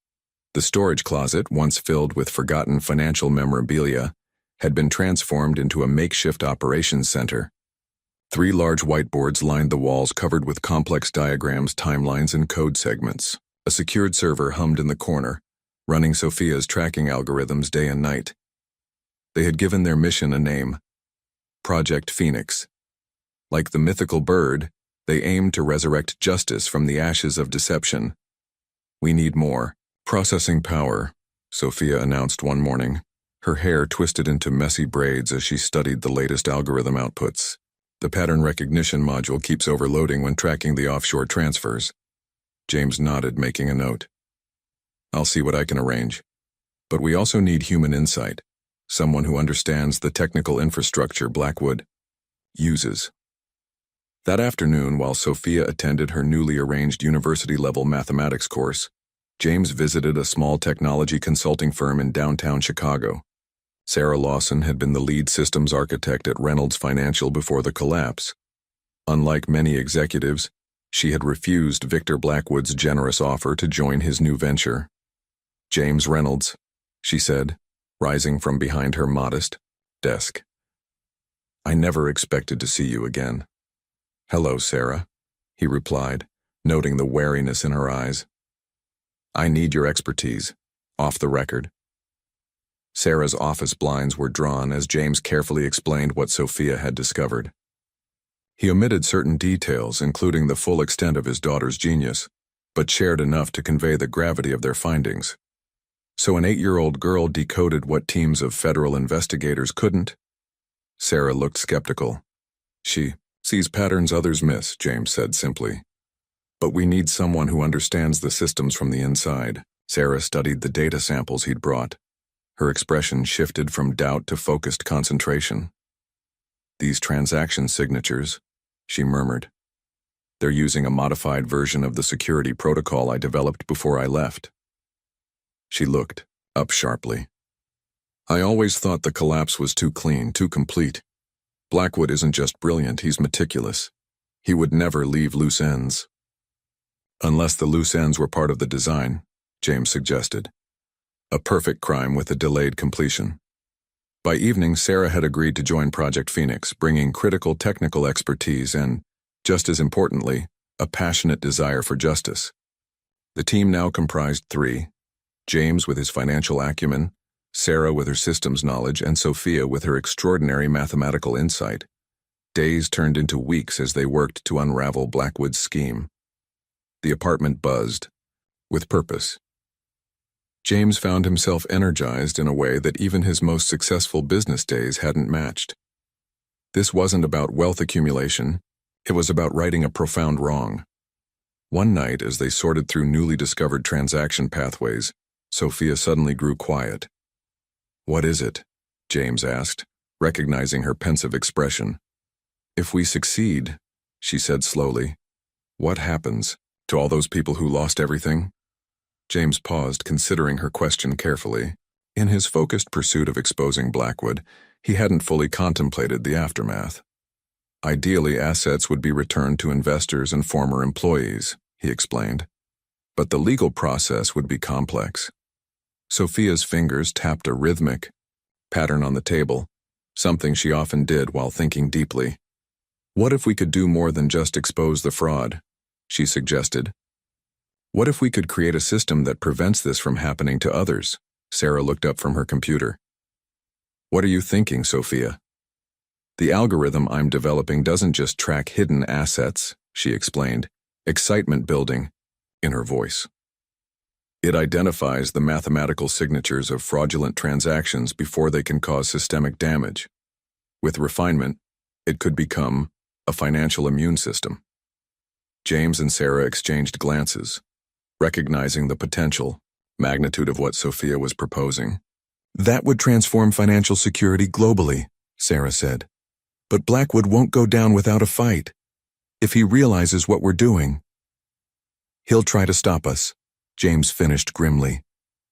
The storage closet, once filled with forgotten financial memorabilia, had been transformed into a makeshift operations center. 3 large whiteboards lined the walls covered with complex diagrams, timelines, and code segments. A secured server hummed in the corner, running Sophia's tracking algorithms day and night. They had given their mission a name: Project Phoenix. Like the mythical bird, they aimed to resurrect justice from the ashes of deception. "We need more processing power," Sophia announced one morning, her hair twisted into messy braids as she studied the latest algorithm outputs. "The pattern recognition module keeps overloading when tracking the offshore transfers." James nodded, making a note. "I'll see what I can arrange. But we also need human insight, someone who understands the technical infrastructure Blackwood uses." That afternoon, while Sophia attended her newly arranged university-level mathematics course, James visited a small technology consulting firm in downtown Chicago. Sarah Lawson had been the lead systems architect at Reynolds Financial before the collapse. Unlike many executives, she had refused Victor Blackwood's generous offer to join his new venture. "James Reynolds," she said, rising from behind her modest desk. "I never expected to see you again." "Hello, Sarah," he replied, noting the wariness in her eyes. "I need your expertise, off the record." Sarah's office blinds were drawn as James carefully explained what Sophia had discovered. He omitted certain details, including the full extent of his daughter's genius, but shared enough to convey the gravity of their findings. So an 8-year-old girl decoded what teams of federal investigators couldn't? Sarah looked skeptical. "She sees patterns others miss," James said simply. "But we need someone who understands the systems from the inside." Sarah studied the data samples he'd brought. Her expression shifted from doubt to focused concentration. "These transaction signatures," she murmured. "They're using a modified version of the security protocol I developed before I left." She looked up sharply. "I always thought the collapse was too clean, too complete. Blackwood isn't just brilliant, he's meticulous. He would never leave loose ends." "Unless the loose ends were part of the design," James suggested. "A perfect crime with a delayed completion." By evening, Sarah had agreed to join Project Phoenix, bringing critical technical expertise and, just as importantly, a passionate desire for justice. The team now comprised 3: James with his financial acumen, Sarah with her systems knowledge, and Sophia with her extraordinary mathematical insight. Days turned into weeks as they worked to unravel Blackwood's scheme. The apartment buzzed with purpose. James found himself energized in a way that even his most successful business days hadn't matched. This wasn't about wealth accumulation, it was about righting a profound wrong. One night, as they sorted through newly discovered transaction pathways, Sophia suddenly grew quiet. "What is it?" James asked, recognizing her pensive expression. "If we succeed," she said slowly, "what happens to all those people who lost everything?" James paused, considering her question carefully. In his focused pursuit of exposing Blackwood, he hadn't fully contemplated the aftermath. "Ideally, assets would be returned to investors and former employees," he explained. "But the legal process would be complex." Sophia's fingers tapped a rhythmic pattern on the table, something she often did while thinking deeply. "What if we could do more than just expose the fraud?" she suggested. "What if we could create a system that prevents this from happening to others?" Sarah looked up from her computer. "What are you thinking, Sophia?" "The algorithm I'm developing doesn't just track hidden assets," she explained, excitement building in her voice. "It identifies the mathematical signatures of fraudulent transactions before they can cause systemic damage. With refinement, it could become a financial immune system." James and Sarah exchanged glances, recognizing the potential magnitude of what Sophia was proposing. "That would transform financial security globally," Sarah said. "But Blackwood won't go down without a fight. If he realizes what we're doing, he'll try to stop us," James finished grimly,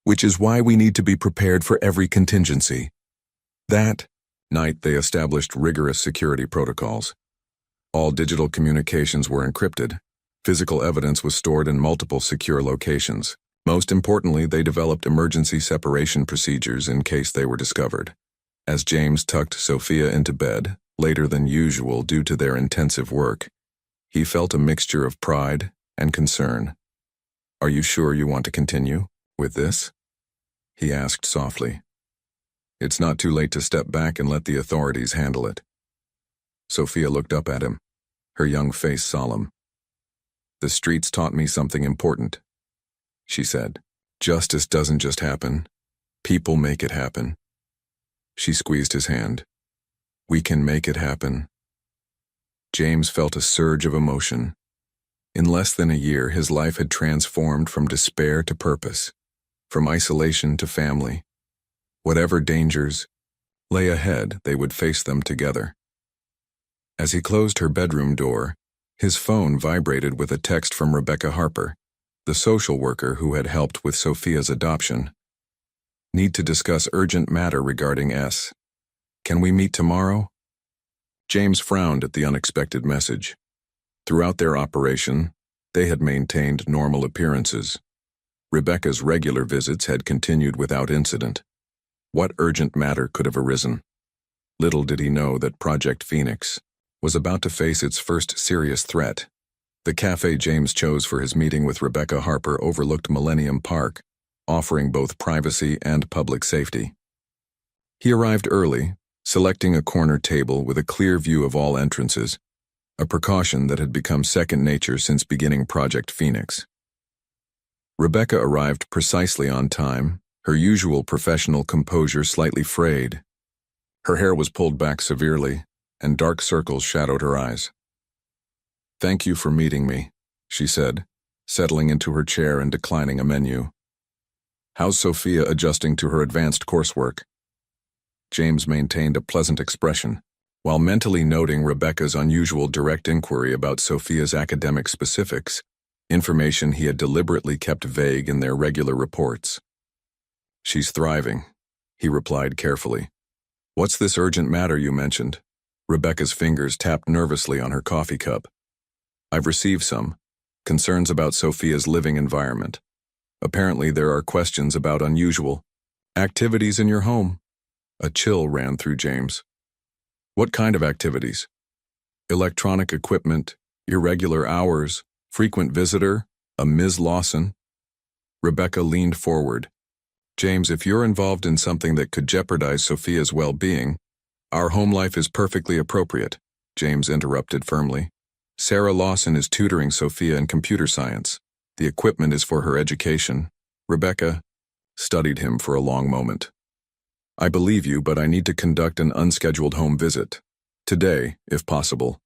"which is why we need to be prepared for every contingency." That Night, they established rigorous security protocols. All digital communications were encrypted. Physical evidence was stored in multiple secure locations. Most importantly, they developed emergency separation procedures in case they were discovered. As James tucked Sophia into bed, later than usual due to their intensive work, he felt a mixture of pride and concern. "Are you sure you want to continue with this?" he asked softly. "It's not too late to step back and let the authorities handle it." Sophia looked up at him, her young face solemn. "The streets taught me something important," she said. "Justice doesn't just happen. People make it happen." She squeezed his hand. "We can make it happen." James felt a surge of emotion. In less than a year, his life had transformed from despair to purpose, from isolation to family. Whatever dangers lay ahead, they would face them together. As he closed her bedroom door, his phone vibrated with a text from Rebecca Harper, the social worker who had helped with Sophia's adoption. "Need to discuss urgent matter regarding S. Can we meet tomorrow?" James frowned at the unexpected message. Throughout their operation, they had maintained normal appearances. Rebecca's regular visits had continued without incident. What urgent matter could have arisen? Little did he know that Project Phoenix was about to face its first serious threat. The cafe James chose for his meeting with Rebecca Harper overlooked Millennium Park, offering both privacy and public safety. He arrived early, selecting a corner table with a clear view of all entrances, a precaution that had become second nature since beginning Project Phoenix. Rebecca arrived precisely on time, her usual professional composure slightly frayed. Her hair was pulled back severely, and dark circles shadowed her eyes. "Thank you for meeting me," she said, settling into her chair and declining a menu. "How's Sophia adjusting to her advanced coursework?" James maintained a pleasant expression, while mentally noting Rebecca's unusual direct inquiry about Sophia's academic specifics, information he had deliberately kept vague in their regular reports. "She's thriving," he replied carefully. "What's this urgent matter you mentioned?" Rebecca's fingers tapped nervously on her coffee cup. "I've received some concerns about Sophia's living environment. Apparently there are questions about unusual activities in your home." A chill ran through James. "What kind of activities?" "Electronic equipment, irregular hours, frequent visitor, a Ms. Lawson." Rebecca leaned forward. "James, if you're involved in something that could jeopardize Sophia's well-being, our home life is perfectly appropriate," James interrupted firmly. "Sarah Lawson is tutoring Sophia in computer science. The equipment is for her education." Rebecca studied him for a long moment. "I believe you, but I need to conduct an unscheduled home visit. Today, if possible."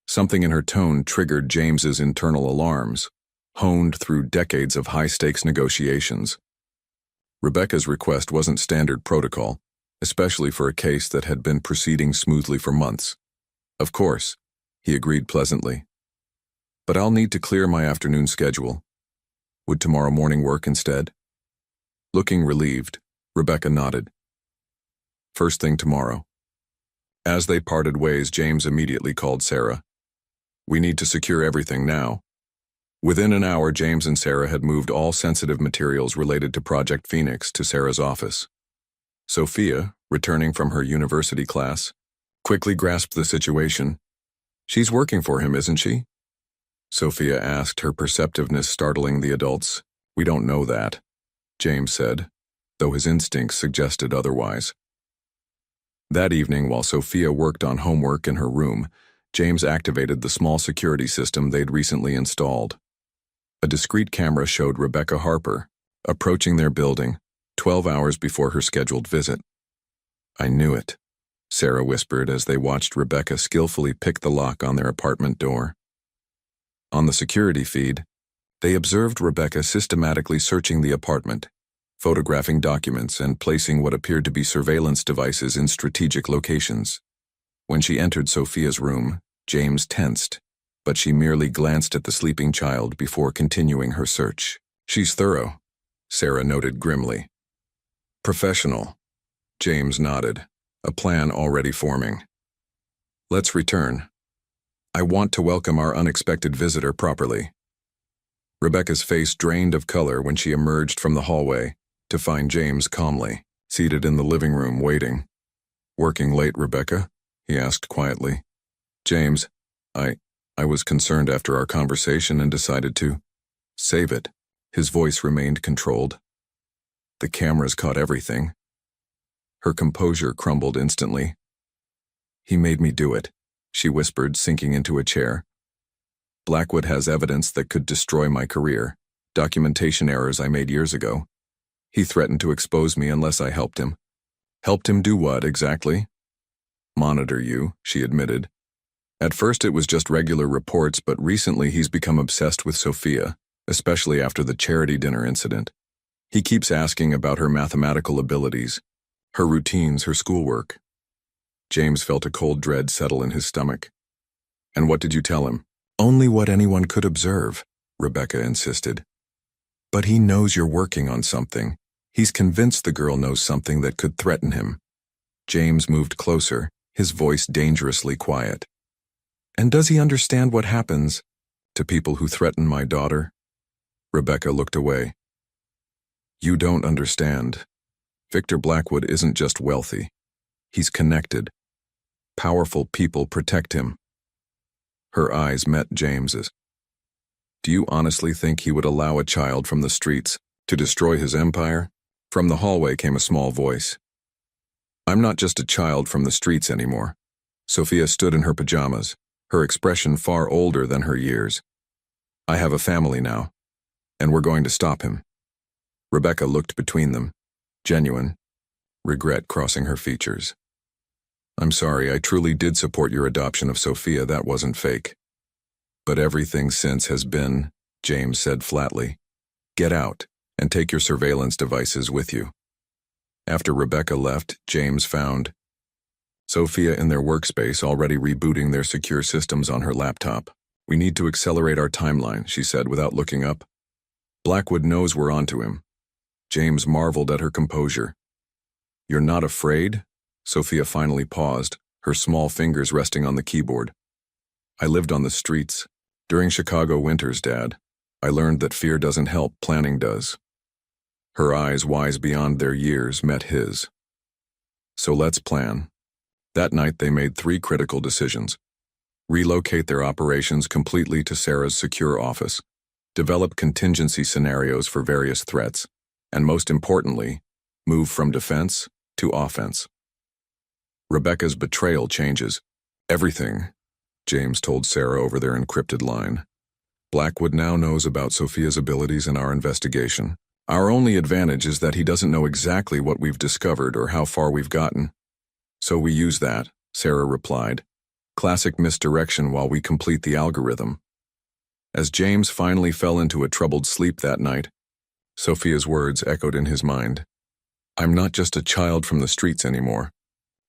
Something in her tone triggered James's internal alarms, honed through decades of high-stakes negotiations. Rebecca's request wasn't standard protocol, especially for a case that had been proceeding smoothly for months. "Of course," he agreed pleasantly. "But I'll need to clear my afternoon schedule. Would tomorrow morning work instead?" Looking relieved, Rebecca nodded. "First thing tomorrow." As they parted ways, James immediately called Sarah. "We need to secure everything now." Within an hour, James and Sarah had moved all sensitive materials related to Project Phoenix to Sarah's office. Sophia, returning from her university class, quickly grasped the situation. "She's working for him, isn't she?" Sophia asked, her perceptiveness startling the adults. "We don't know that," James said, though his instincts suggested otherwise. That evening, while Sophia worked on homework in her room, James activated the small security system they'd recently installed. A discreet camera showed Rebecca Harper approaching their building 12 hours before her scheduled visit. "I knew it," Sarah whispered as they watched Rebecca skillfully pick the lock on their apartment door. On the security feed, they observed Rebecca systematically searching the apartment, photographing documents and placing what appeared to be surveillance devices in strategic locations. When she entered Sophia's room, James tensed, but she merely glanced at the sleeping child before continuing her search. "She's thorough," Sarah noted grimly. "Professional," James nodded. a plan already forming. Let's return. I want to welcome our unexpected visitor properly. Rebecca's face drained of color when she emerged from the hallway to find James calmly, seated in the living room waiting. Working late, Rebecca? He asked quietly. James, I was concerned after our conversation and decided to save it. His voice remained controlled. The cameras caught everything. Her composure crumbled instantly. He made me do it, she whispered, sinking into a chair. Blackwood has evidence that could destroy my career, documentation errors I made years ago. He threatened to expose me unless I helped him. Helped him do what, exactly? Monitor you, she admitted. At first it was just regular reports, but recently he's become obsessed with Sophia, especially after the charity dinner incident. He keeps asking about her mathematical abilities, her routines, her schoolwork. James felt a cold dread settle in his stomach. And what did you tell him? Only what anyone could observe, Rebecca insisted. But he knows you're working on something. He's convinced the girl knows something that could threaten him. James moved closer, his voice dangerously quiet. And does he understand what happens to people who threaten my daughter? Rebecca looked away. You don't understand. Victor Blackwood isn't just wealthy. He's connected. Powerful people protect him. Her eyes met James's. Do you honestly think he would allow a child from the streets to destroy his empire? From the hallway came a small voice. I'm not just a child from the streets anymore. Sophia stood in her pajamas, her expression far older than her years. I have a family now, and we're going to stop him. Rebecca looked between them, genuine, regret crossing her features. I'm sorry, I truly did support your adoption of Sophia, that wasn't fake. But everything since has been, James said flatly. Get out, and take your surveillance devices with you. After Rebecca left, James found Sophia in their workspace, already rebooting their secure systems on her laptop. We need to accelerate our timeline, she said without looking up. Blackwood knows we're onto him. James marveled at her composure. You're not afraid? Sophia finally paused, her small fingers resting on the keyboard. I lived on the streets. During Chicago winters, Dad. I learned that fear doesn't help, planning does. Her eyes, wise beyond their years, met his. So let's plan. That night they made 3 critical decisions. Relocate their operations completely to Sarah's secure office, develop contingency scenarios for various threats, and most importantly, move from defense to offense. Rebecca's betrayal changes everything, James told Sarah over their encrypted line. Blackwood now knows about Sophia's abilities in our investigation. Our only advantage is that he doesn't know exactly what we've discovered or how far we've gotten. So we use that, Sarah replied. Classic misdirection while we complete the algorithm. As James finally fell into a troubled sleep that night, Sophia's words echoed in his mind. I'm not just a child from the streets anymore.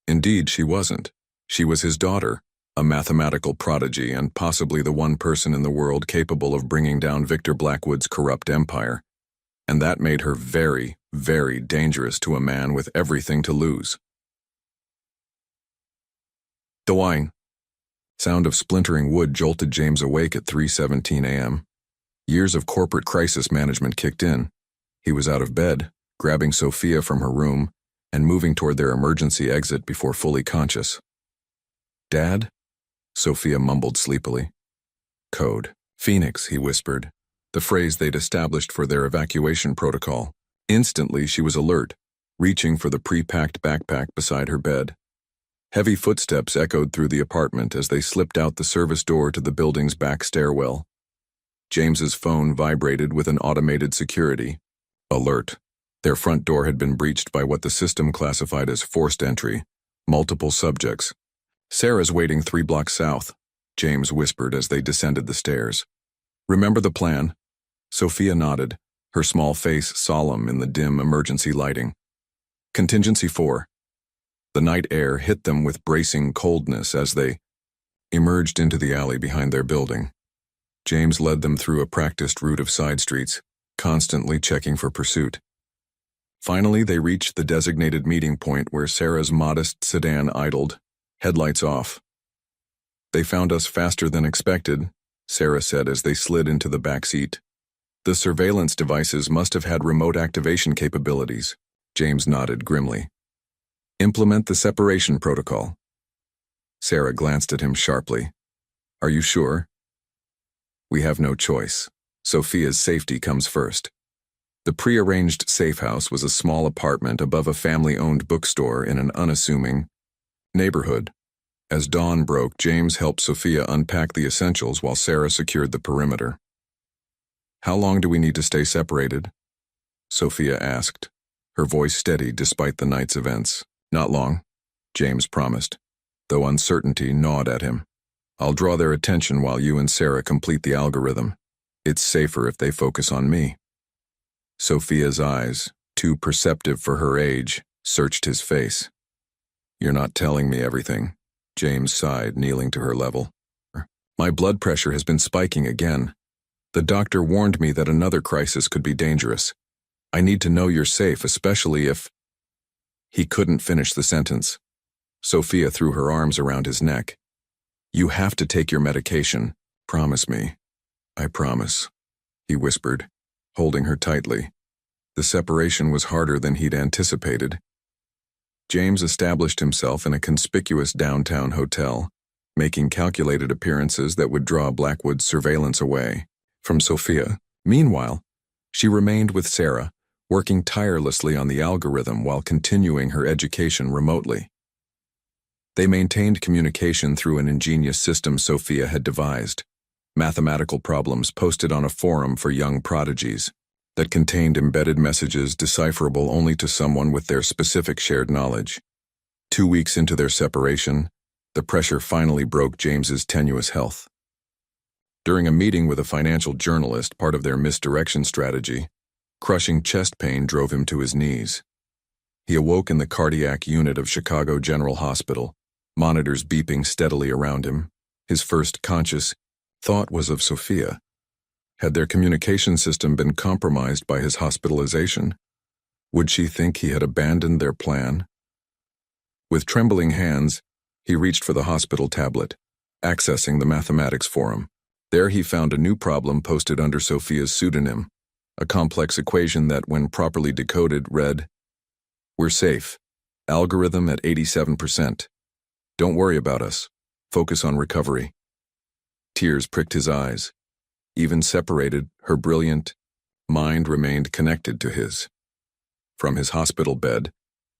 Indeed, she wasn't. She was his daughter, a mathematical prodigy and possibly the one person in the world capable of bringing down Victor Blackwood's corrupt empire. And that made her very, very dangerous to a man with everything to lose. The whine. Sound of splintering wood jolted James awake at 3:17 a.m. Years of corporate crisis management kicked in. He was out of bed, grabbing Sophia from her room, and moving toward their emergency exit before fully conscious. Dad? Sophia mumbled sleepily. Code. Phoenix, he whispered, the phrase they'd established for their evacuation protocol. Instantly, she was alert, reaching for the pre-packed backpack beside her bed. Heavy footsteps echoed through the apartment as they slipped out the service door to the building's back stairwell. James's phone vibrated with an automated security. Alert. Their front door had been breached by what the system classified as forced entry, multiple subjects. Sarah's waiting 3 blocks south, James whispered as they descended the stairs. Remember the plan? Sophia nodded, her small face solemn in the dim emergency lighting. Contingency 4. The night air hit them with bracing coldness as they emerged into the alley behind their building. James led them through a practiced route of side streets, constantly checking for pursuit. Finally, they reached the designated meeting point where Sarah's modest sedan idled, headlights off. "They found us faster than expected," Sarah said as they slid into the back seat. "The surveillance devices must have had remote activation capabilities." James nodded grimly. "Implement the separation protocol." Sarah glanced at him sharply. "Are you sure?" "We have no choice. Sophia's safety comes first." The prearranged safe house was a small apartment above a family-owned bookstore in an unassuming neighborhood. As dawn broke, James helped Sophia unpack the essentials while Sarah secured the perimeter. "How long do we need to stay separated?" Sophia asked, her voice steady despite the night's events. "Not long," James promised, though uncertainty gnawed at him. "I'll draw their attention while you and Sarah complete the algorithm. It's safer if they focus on me." Sophia's eyes, too perceptive for her age, searched his face. "You're not telling me everything," James sighed, kneeling to her level. "My blood pressure has been spiking again. The doctor warned me that another crisis could be dangerous. I need to know you're safe, especially if—" He couldn't finish the sentence. Sophia threw her arms around his neck. "You have to take your medication. Promise me." "I promise," he whispered, holding her tightly. The separation was harder than he'd anticipated. James established himself in a conspicuous downtown hotel, making calculated appearances that would draw Blackwood's surveillance away from Sophia. Meanwhile, she remained with Sarah, working tirelessly on the algorithm while continuing her education remotely. They maintained communication through an ingenious system Sophia had devised, mathematical problems posted on a forum for young prodigies that contained embedded messages decipherable only to someone with their specific shared knowledge. 2 weeks into their separation, the pressure finally broke James's tenuous health. During a meeting with a financial journalist, part of their misdirection strategy, crushing chest pain drove him to his knees. He awoke in the cardiac unit of Chicago General Hospital, monitors beeping steadily around him. His first conscious thought was of Sophia. Had their communication system been compromised by his hospitalization? Would she think he had abandoned their plan? With trembling hands, he reached for the hospital tablet, accessing the mathematics forum. There he found a new problem posted under Sophia's pseudonym, a complex equation that, when properly decoded, read, "We're safe. Algorithm at 87%. Don't worry about us. Focus on recovery." Tears pricked his eyes. Even separated, her brilliant mind remained connected to his. From his hospital bed,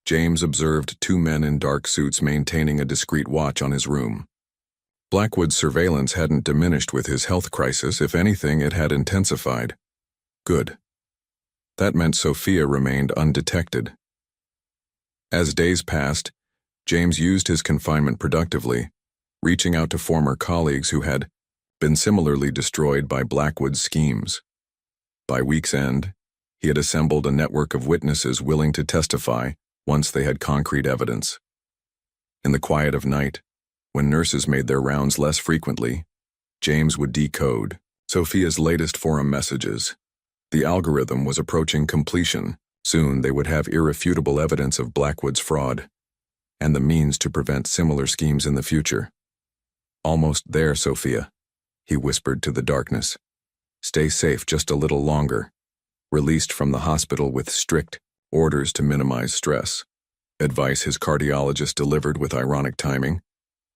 James observed 2 men in dark suits maintaining a discreet watch on his room. Blackwood's surveillance hadn't diminished with his health crisis. If anything, it had intensified. Good. That meant Sophia remained undetected. As days passed, James used his confinement productively, reaching out to former colleagues who had been similarly destroyed by Blackwood's schemes. By week's end, he had assembled a network of witnesses willing to testify once they had concrete evidence. In the quiet of night, when nurses made their rounds less frequently, James would decode Sophia's latest forum messages. The algorithm was approaching completion. Soon they would have irrefutable evidence of Blackwood's fraud, and the means to prevent similar schemes in the future. "Almost there, Sophia," he whispered to the darkness. "Stay safe just a little longer." Released from the hospital with strict orders to minimize stress, advice his cardiologist delivered with ironic timing,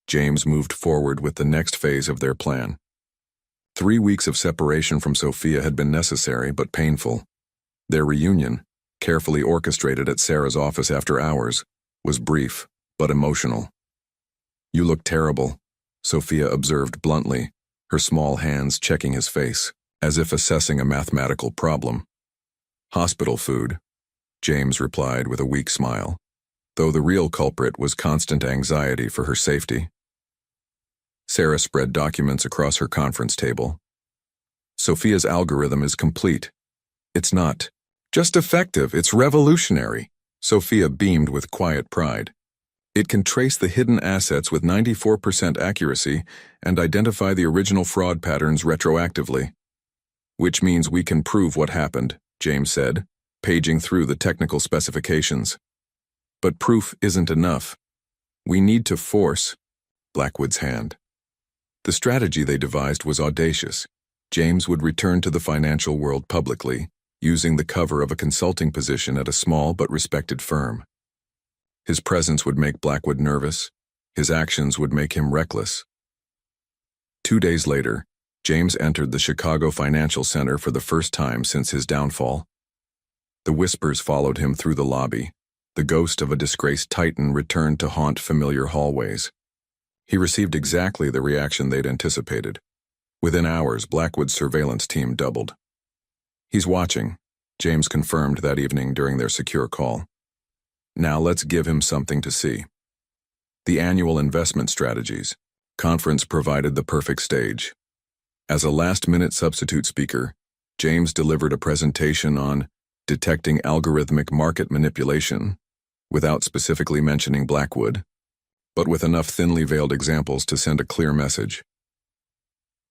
James moved forward with the next phase of their plan. 3 weeks of separation from Sophia had been necessary but painful. Their reunion, carefully orchestrated at Sarah's office after hours, was brief but emotional. "You look terrible," Sophia observed bluntly, her small hands checking his face, as if assessing a mathematical problem. "Hospital food," James replied with a weak smile, though the real culprit was constant anxiety for her safety. Sarah spread documents across her conference table. "Sophia's algorithm is complete. It's not just effective, it's revolutionary." Sophia beamed with quiet pride. "It can trace the hidden assets with 94% accuracy and identify the original fraud patterns retroactively." "Which means we can prove what happened," James said, paging through the technical specifications. But proof isn't enough. We need to force Blackwood's hand. The strategy they devised was audacious. James would return to the financial world publicly, using the cover of a consulting position at a small but respected firm. His presence would make Blackwood nervous. His actions would make him reckless. 2 days later, James entered the Chicago Financial Center for the first time since his downfall. The whispers followed him through the lobby. The ghost of a disgraced titan returned to haunt familiar hallways. He received exactly the reaction they'd anticipated. Within hours, Blackwood's surveillance team doubled. "He's watching," James confirmed that evening during their secure call. "Now let's give him something to see." The annual investment strategies conference provided the perfect stage. As a last-minute substitute speaker, James delivered a presentation on detecting algorithmic market manipulation, without specifically mentioning Blackwood, but with enough thinly veiled examples to send a clear message.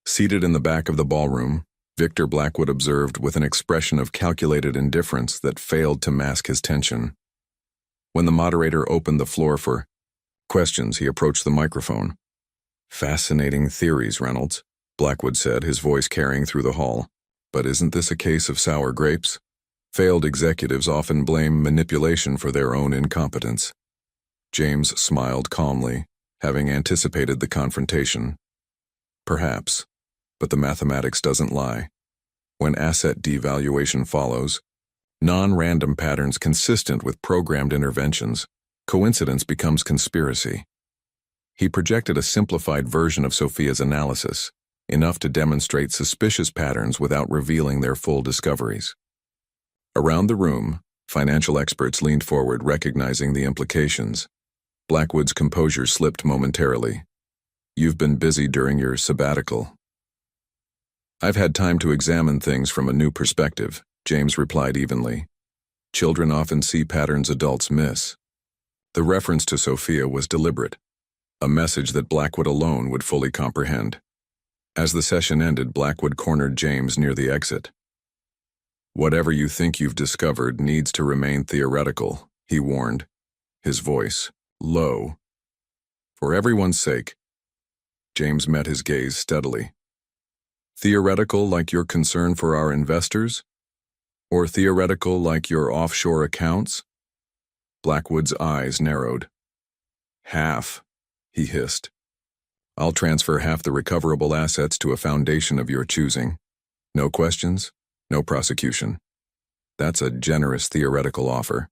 Seated in the back of the ballroom, Victor Blackwood observed with an expression of calculated indifference that failed to mask his tension. When the moderator opened the floor for questions, he approached the microphone. "Fascinating theories, Reynolds," Blackwood said, his voice carrying through the hall. "But isn't this a case of sour grapes? Failed executives often blame manipulation for their own incompetence." James smiled calmly, having anticipated the confrontation. "Perhaps, but the mathematics doesn't lie. When asset devaluation follows, non-random patterns consistent with programmed interventions, coincidence becomes conspiracy." He projected a simplified version of Sophia's analysis, enough to demonstrate suspicious patterns without revealing their full discoveries. Around the room, financial experts leaned forward, recognizing the implications. Blackwood's composure slipped momentarily. "You've been busy during your sabbatical." "I've had time to examine things from a new perspective," James replied evenly. "Children often see patterns adults miss." The reference to Sophia was deliberate, a message that Blackwood alone would fully comprehend. As the session ended, Blackwood cornered James near the exit. "Whatever you think you've discovered needs to remain theoretical," he warned, his voice low. "For everyone's sake." James met his gaze steadily. "Theoretical like your concern for our investors? Or theoretical like your offshore accounts?" Blackwood's eyes narrowed. "Half," he hissed. "I'll transfer half the recoverable assets to a foundation of your choosing. No questions, no prosecution. That's a generous theoretical offer.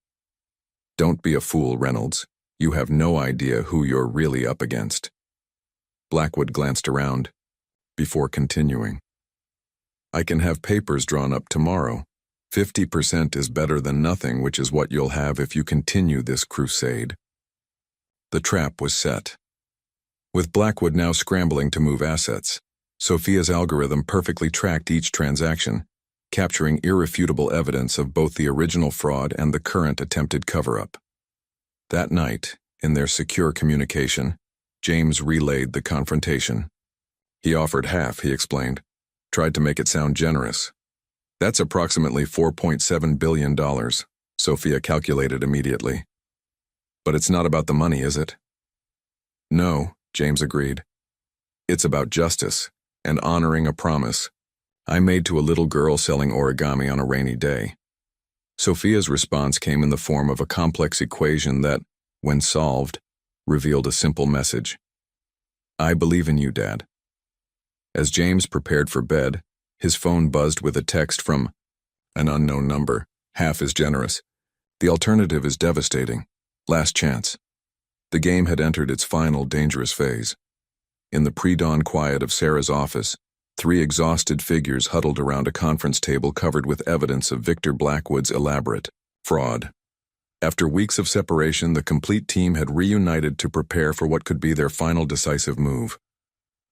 Don't be a fool, Reynolds. You have no idea who you're really up against." Blackwood glanced around, before continuing. "I can have papers drawn up tomorrow. 50% is better than nothing, which is what you'll have if you continue this crusade." The trap was set. With Blackwood now scrambling to move assets, Sophia's algorithm perfectly tracked each transaction, capturing irrefutable evidence of both the original fraud and the current attempted cover-up. That night, in their secure communication, James relayed the confrontation. "He offered half," he explained, tried to make it sound generous. "That's approximately $4.7 billion, Sophia calculated immediately. "But it's not about the money, is it?" "No," James agreed. "It's about justice and honoring a promise I made to a little girl selling origami on a rainy day." Sophia's response came in the form of a complex equation that, when solved, revealed a simple message. "I believe in you, Dad." As James prepared for bed, his phone buzzed with a text from an unknown number. "Half is generous. The alternative is devastating. Last chance." The game had entered its final dangerous phase. In the pre-dawn quiet of Sarah's office, 3 exhausted figures huddled around a conference table covered with evidence of Victor Blackwood's elaborate fraud. After weeks of separation, the complete team had reunited to prepare for what could be their final decisive move.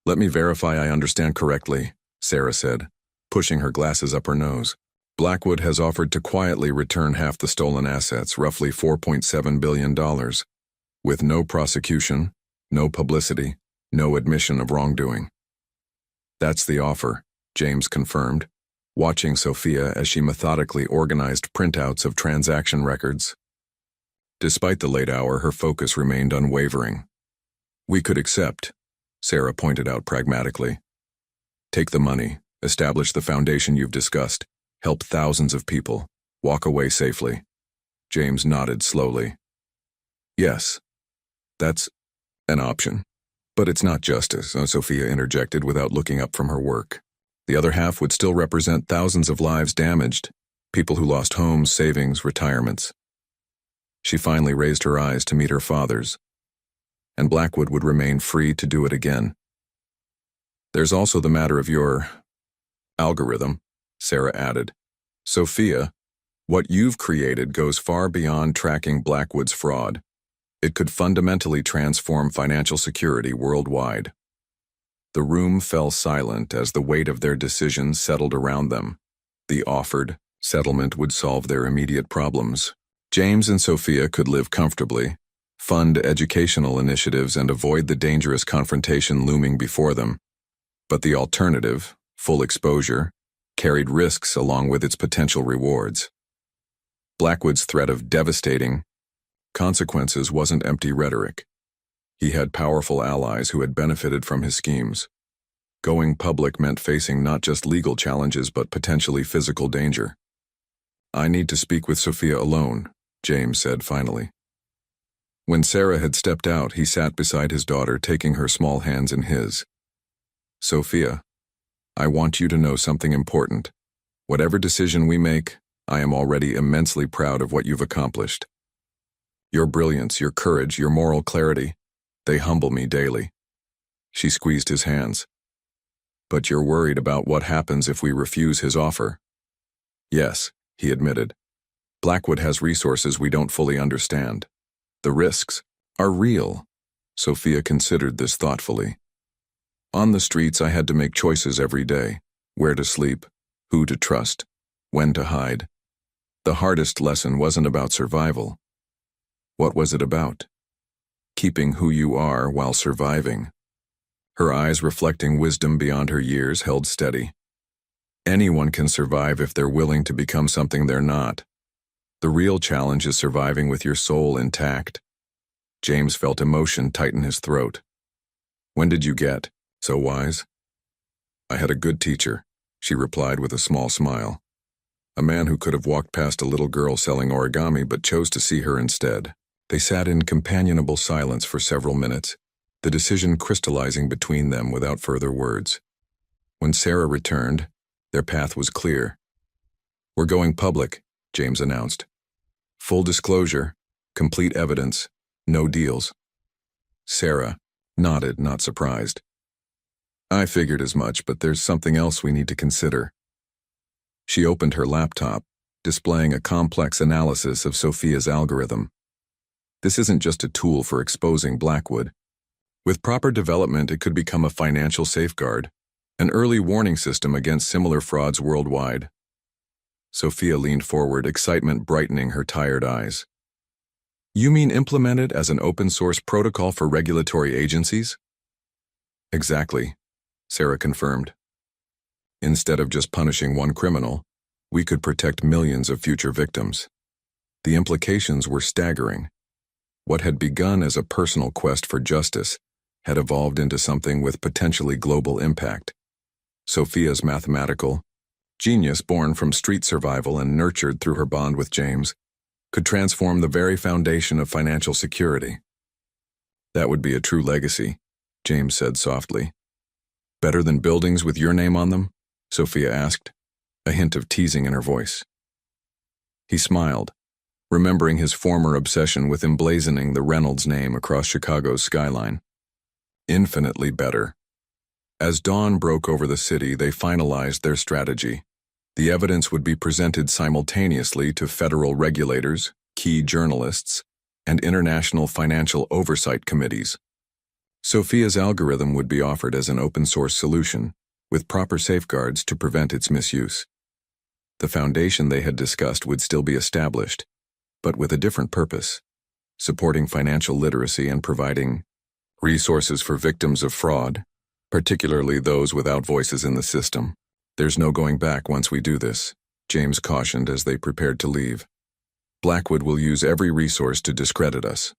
"Let me verify I understand correctly," Sarah said, pushing her glasses up her nose. "Blackwood has offered to quietly return half the stolen assets, roughly $4.7 billion, with no prosecution, no publicity, no admission of wrongdoing." "That's the offer," James confirmed. watching Sophia as she methodically organized printouts of transaction records. Despite the late hour, her focus remained unwavering. "We could accept," Sarah pointed out pragmatically. "Take the money, establish the foundation you've discussed, help thousands of people, walk away safely." James nodded slowly. "Yes, that's an option. But it's not justice," Sophia interjected without looking up from her work. "The other half would still represent thousands of lives damaged, people who lost homes, savings, retirements." She finally raised her eyes to meet her father's. "And Blackwood would remain free to do it again." "There's also the matter of your algorithm," Sarah added. "Sophia, what you've created goes far beyond tracking Blackwood's fraud. It could fundamentally transform financial security worldwide." The room fell silent as the weight of their decision settled around them. The offered settlement would solve their immediate problems. James and Sophia could live comfortably, fund educational initiatives, and avoid the dangerous confrontation looming before them. But the alternative, full exposure, carried risks along with its potential rewards. Blackwood's threat of devastating consequences wasn't empty rhetoric. He had powerful allies who had benefited from his schemes. Going public meant facing not just legal challenges but potentially physical danger. "I need to speak with Sophia alone," James said finally. When Sarah had stepped out, he sat beside his daughter, taking her small hands in his. "Sophia, I want you to know something important. Whatever decision we make, I am already immensely proud of what you've accomplished. Your brilliance, your courage, your moral clarity, they humble me daily." She squeezed his hands. "But you're worried about what happens if we refuse his offer." "Yes," he admitted. "Blackwood has resources we don't fully understand. The risks are real." Sophia considered this thoughtfully. "On the streets, I had to make choices every day. Where to sleep, who to trust, when to hide. The hardest lesson wasn't about survival. What was it about? Keeping who you are while surviving." Her eyes, reflecting wisdom beyond her years, held steady. "Anyone can survive if they're willing to become something they're not. The real challenge is surviving with your soul intact." James felt emotion tighten his throat. "When did you get so wise?" "I had a good teacher," she replied with a small smile. "A man who could have walked past a little girl selling origami but chose to see her instead." They sat in companionable silence for several minutes, the decision crystallizing between them without further words. When Sarah returned, their path was clear. "We're going public," James announced. "Full disclosure, complete evidence, no deals." Sarah nodded, not surprised. "I figured as much, but there's something else we need to consider." She opened her laptop, displaying a complex analysis of Sophia's algorithm. This isn't just a tool for exposing Blackwood. With proper development, it could become a financial safeguard, an early warning system against similar frauds worldwide. Sophia leaned forward, excitement brightening her tired eyes. "You mean implemented as an open-source protocol for regulatory agencies?" "Exactly," Sarah confirmed. "Instead of just punishing one criminal, we could protect millions of future victims." The implications were staggering. What had begun as a personal quest for justice had evolved into something with potentially global impact. Sophia's mathematical genius, born from street survival and nurtured through her bond with James, could transform the very foundation of financial security. "That would be a true legacy," James said softly. "Better than buildings with your name on them?" Sophia asked, a hint of teasing in her voice. He smiled, remembering his former obsession with emblazoning the Reynolds name across Chicago's skyline. "Infinitely better." As dawn broke over the city, they finalized their strategy. The evidence would be presented simultaneously to federal regulators, key journalists, and international financial oversight committees. Sophia's algorithm would be offered as an open-source solution, with proper safeguards to prevent its misuse. The foundation they had discussed would still be established, but with a different purpose, supporting financial literacy and providing resources for victims of fraud, particularly those without voices in the system. There's no going back once we do this, James cautioned as they prepared to leave. Blackwood will use every resource to discredit us.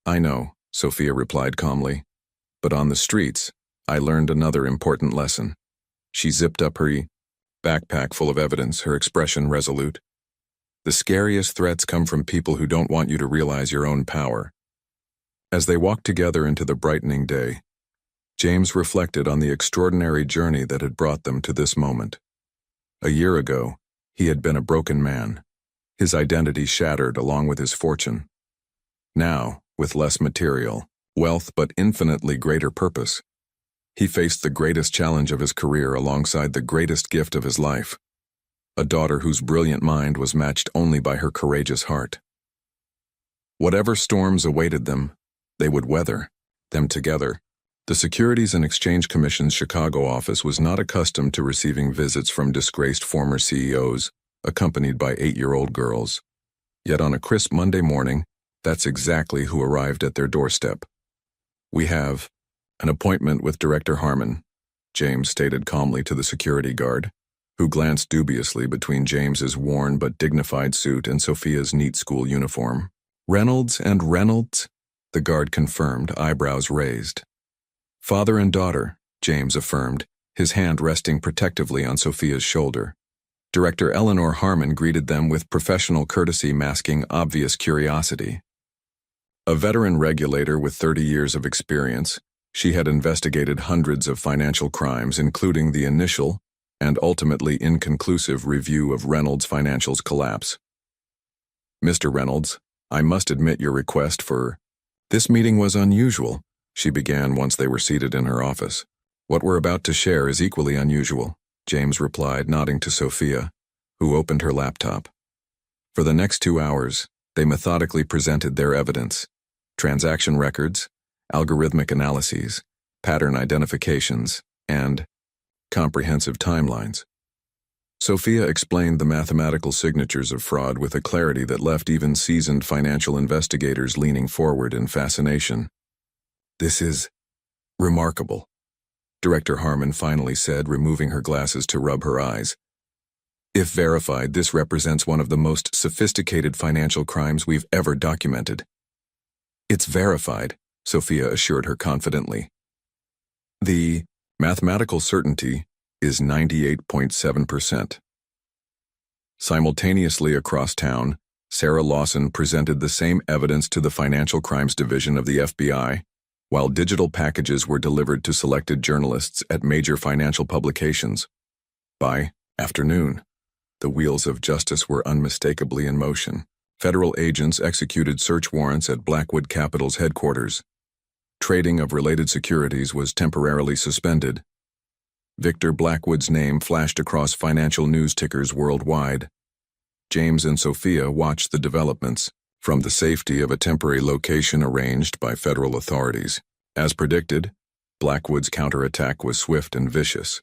I know, Sophia replied calmly. But on the streets, I learned another important lesson. She zipped up her backpack full of evidence, her expression resolute. The scariest threats come from people who don't want you to realize your own power. As they walked together into the brightening day, James reflected on the extraordinary journey that had brought them to this moment. A year ago, he had been a broken man, his identity shattered along with his fortune. Now, with less material wealth but infinitely greater purpose, he faced the greatest challenge of his career alongside the greatest gift of his life, a daughter whose brilliant mind was matched only by her courageous heart. Whatever storms awaited them, they would weather them together. The Securities and Exchange Commission's Chicago office was not accustomed to receiving visits from disgraced former CEOs, accompanied by 8-year-old girls. Yet on a crisp Monday morning, that's exactly who arrived at their doorstep. We have an appointment with Director Harmon, James stated calmly to the security guard, who glanced dubiously between James's worn but dignified suit and Sophia's neat school uniform. Reynolds and Reynolds, the guard confirmed, eyebrows raised. Father and daughter, James affirmed, his hand resting protectively on Sophia's shoulder. Director Eleanor Harmon greeted them with professional courtesy masking obvious curiosity. A veteran regulator with 30 years of experience, she had investigated hundreds of financial crimes, including the initial and ultimately inconclusive review of Reynolds' financials collapse. Mr. Reynolds, I must admit your request for this meeting was unusual, she began once they were seated in her office. What we're about to share is equally unusual, James replied, nodding to Sophia, who opened her laptop. For the next 2 hours, they methodically presented their evidence: transaction records, algorithmic analyses, pattern identifications, and comprehensive timelines. Sophia explained the mathematical signatures of fraud with a clarity that left even seasoned financial investigators leaning forward in fascination. This is remarkable, Director Harmon finally said, removing her glasses to rub her eyes. If verified, this represents one of the most sophisticated financial crimes we've ever documented. It's verified, Sophia assured her confidently. The mathematical certainty is 98.7%. Simultaneously across town, Sarah Lawson presented the same evidence to the Financial Crimes Division of the FBI, while digital packages were delivered to selected journalists at major financial publications. By afternoon, the wheels of justice were unmistakably in motion. Federal agents executed search warrants at Blackwood Capital's headquarters. Trading of related securities was temporarily suspended. Victor Blackwood's name flashed across financial news tickers worldwide. James and Sophia watched the developments from the safety of a temporary location arranged by federal authorities. As predicted, Blackwood's counterattack was swift and vicious.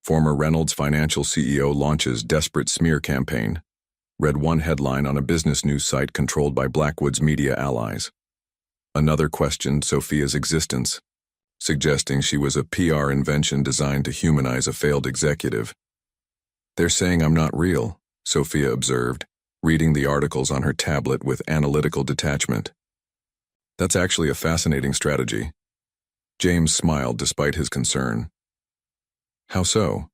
Former Reynolds Financial CEO launches desperate smear campaign, read one headline on a business news site controlled by Blackwood's media allies. Another questioned Sophia's existence, suggesting she was a PR invention designed to humanize a failed executive. They're saying I'm not real, Sophia observed, reading the articles on her tablet with analytical detachment. That's actually a fascinating strategy. James smiled despite his concern. How so?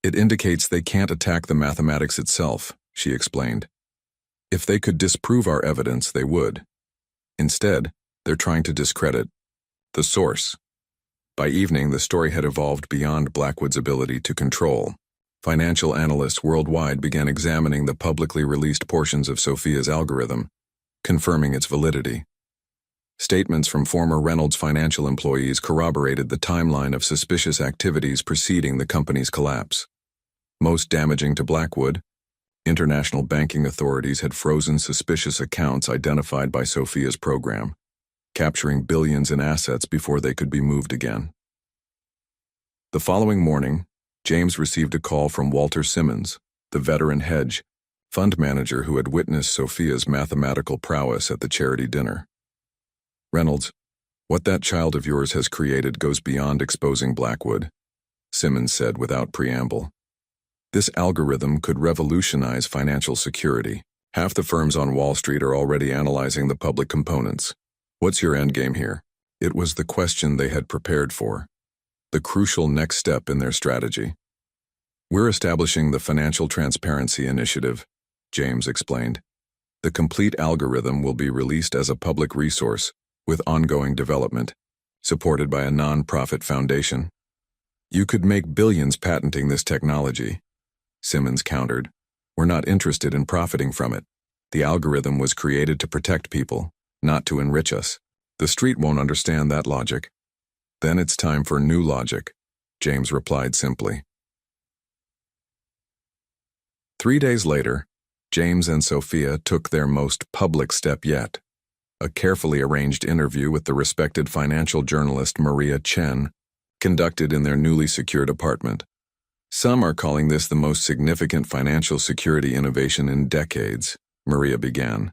It indicates they can't attack the mathematics itself, she explained. If they could disprove our evidence, they would. Instead, they're trying to discredit the source. By evening, the story had evolved beyond Blackwood's ability to control. Financial analysts worldwide began examining the publicly released portions of Sophia's algorithm, confirming its validity. Statements from former Reynolds financial employees corroborated the timeline of suspicious activities preceding the company's collapse. Most damaging to Blackwood, international banking authorities had frozen suspicious accounts identified by Sophia's program, capturing billions in assets before they could be moved again. The following morning, James received a call from Walter Simmons, the veteran hedge fund manager who had witnessed Sophia's mathematical prowess at the charity dinner. Reynolds, what that child of yours has created goes beyond exposing Blackwood. Simmons said without preamble. This algorithm could revolutionize financial security. Half the firms on Wall Street are already analyzing the public components. What's your endgame here? It was the question they had prepared for, the crucial next step in their strategy. We're establishing the Financial Transparency Initiative, James explained. The complete algorithm will be released as a public resource with ongoing development, supported by a non-profit foundation. You could make billions patenting this technology, Simmons countered. We're not interested in profiting from it. The algorithm was created to protect people, not to enrich us. The street won't understand that logic. Then it's time for new logic, James replied simply. 3 days later, James and Sophia took their most public step yet, a carefully arranged interview with the respected financial journalist Maria Chen, conducted in their newly secured apartment. Some are calling this the most significant financial security innovation in decades, Maria began,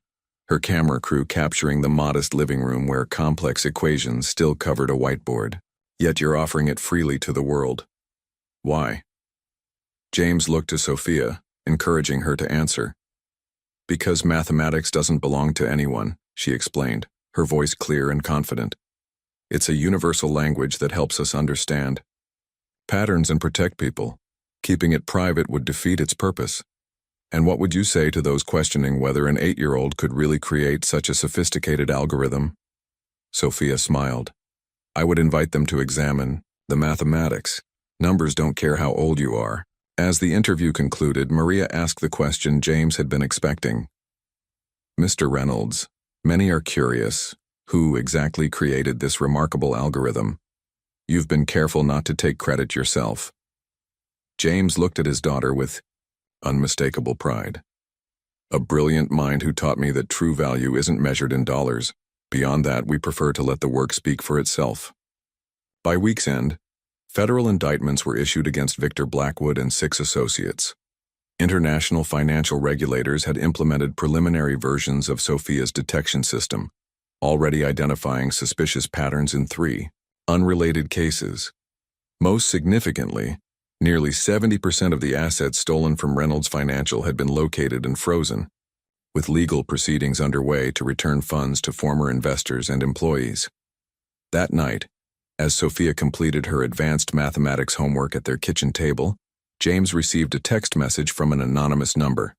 her camera crew capturing the modest living room where complex equations still covered a whiteboard. Yet you're offering it freely to the world. Why? James looked to Sophia, encouraging her to answer. Because mathematics doesn't belong to anyone, she explained, her voice clear and confident. It's a universal language that helps us understand patterns and protect people. Keeping it private would defeat its purpose. And what would you say to those questioning whether an 8-year-old could really create such a sophisticated algorithm? Sophia smiled. I would invite them to examine the mathematics. Numbers don't care how old you are. As the interview concluded, Maria asked the question James had been expecting. Mr. Reynolds, many are curious. Who exactly created this remarkable algorithm? You've been careful not to take credit yourself. James looked at his daughter with unmistakable pride. A brilliant mind who taught me that true value isn't measured in dollars. Beyond that, we prefer to let the work speak for itself. By week's end, federal indictments were issued against Victor Blackwood and 6 associates. International financial regulators had implemented preliminary versions of Sophia's detection system, already identifying suspicious patterns in 3 unrelated cases. Most significantly, nearly 70% of the assets stolen from Reynolds Financial had been located and frozen, with legal proceedings underway to return funds to former investors and employees. That night, as Sophia completed her advanced mathematics homework at their kitchen table, James received a text message from an anonymous number.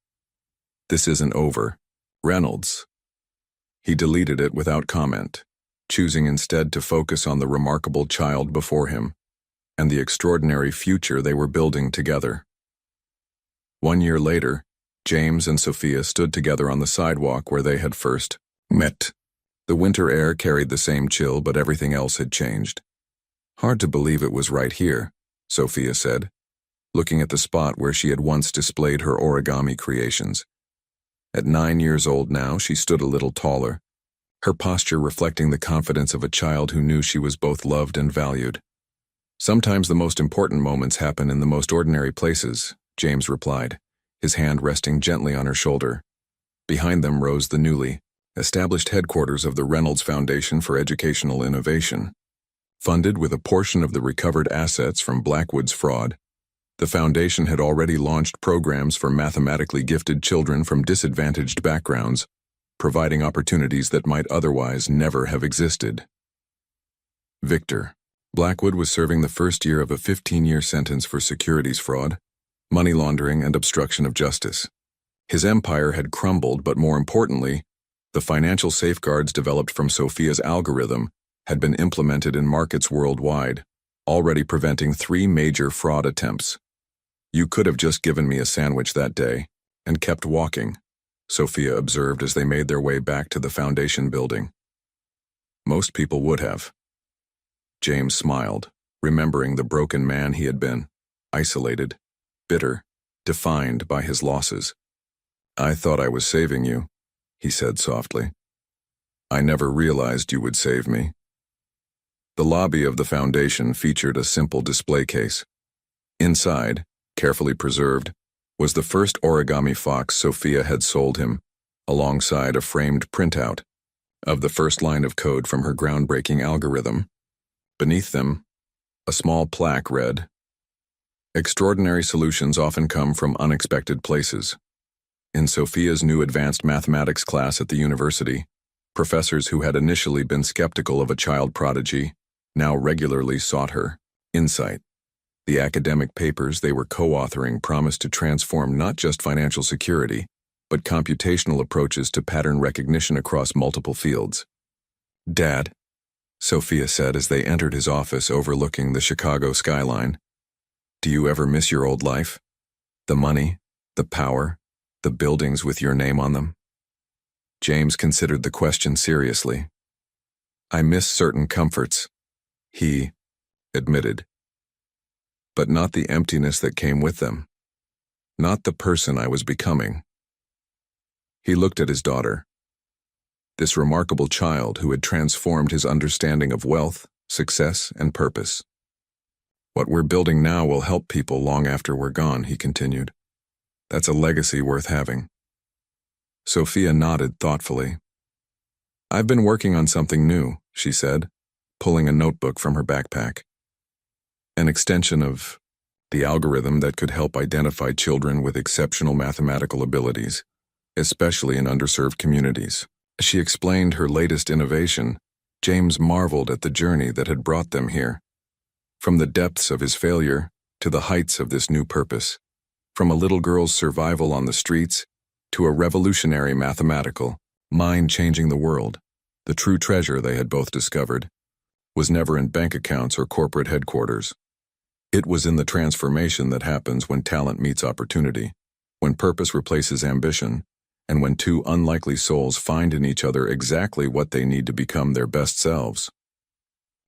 This isn't over. Reynolds. He deleted it without comment, choosing instead to focus on the remarkable child before him and the extraordinary future they were building together. 1 year later, James and Sophia stood together on the sidewalk where they had first met. The winter air carried the same chill, but everything else had changed. Hard to believe it was right here, Sophia said, looking at the spot where she had once displayed her origami creations. At 9 years old now, she stood a little taller, her posture reflecting the confidence of a child who knew she was both loved and valued. Sometimes the most important moments happen in the most ordinary places, James replied, his hand resting gently on her shoulder. Behind them rose the newly established headquarters of the Reynolds Foundation for Educational Innovation. Funded with a portion of the recovered assets from Blackwood's fraud, the foundation had already launched programs for mathematically gifted children from disadvantaged backgrounds, providing opportunities that might otherwise never have existed. Victor Blackwood was serving the first year of a 15-year sentence for securities fraud, money laundering, and obstruction of justice. His empire had crumbled, but more importantly, the financial safeguards developed from Sophia's algorithm had been implemented in markets worldwide, already preventing 3 major fraud attempts. You could have just given me a sandwich that day and kept walking, Sophia observed as they made their way back to the foundation building. Most people would have. James smiled, remembering the broken man he had been, isolated, bitter, defined by his losses. I thought I was saving you, he said softly. I never realized you would save me. The lobby of the foundation featured a simple display case. Inside, carefully preserved, was the first origami fox Sophia had sold him, alongside a framed printout of the first line of code from her groundbreaking algorithm. Beneath them, a small plaque read, Extraordinary solutions often come from unexpected places. In Sophia's new advanced mathematics class at the university, professors who had initially been skeptical of a child prodigy now regularly sought her insight. The academic papers they were co-authoring promised to transform not just financial security, but computational approaches to pattern recognition across multiple fields. "Dad," Sophia said as they entered his office overlooking the Chicago skyline, "do you ever miss your old life? The money, the power, the buildings with your name on them?" James considered the question seriously. "I miss certain comforts," he admitted, "but not the emptiness that came with them. Not the person I was becoming." He looked at his daughter, this remarkable child who had transformed his understanding of wealth, success, and purpose. "What we're building now will help people long after we're gone," he continued. "That's a legacy worth having." Sophia nodded thoughtfully. "I've been working on something new," she said, pulling a notebook from her backpack. "An extension of the algorithm that could help identify children with exceptional mathematical abilities, especially in underserved communities." As she explained her latest innovation, James marveled at the journey that had brought them here. From the depths of his failure to the heights of this new purpose. From a little girl's survival on the streets to a revolutionary mathematical mind changing the world. The true treasure, they had both discovered, was never in bank accounts or corporate headquarters. It was in the transformation that happens when talent meets opportunity, when purpose replaces ambition, and when two unlikely souls find in each other exactly what they need to become their best selves.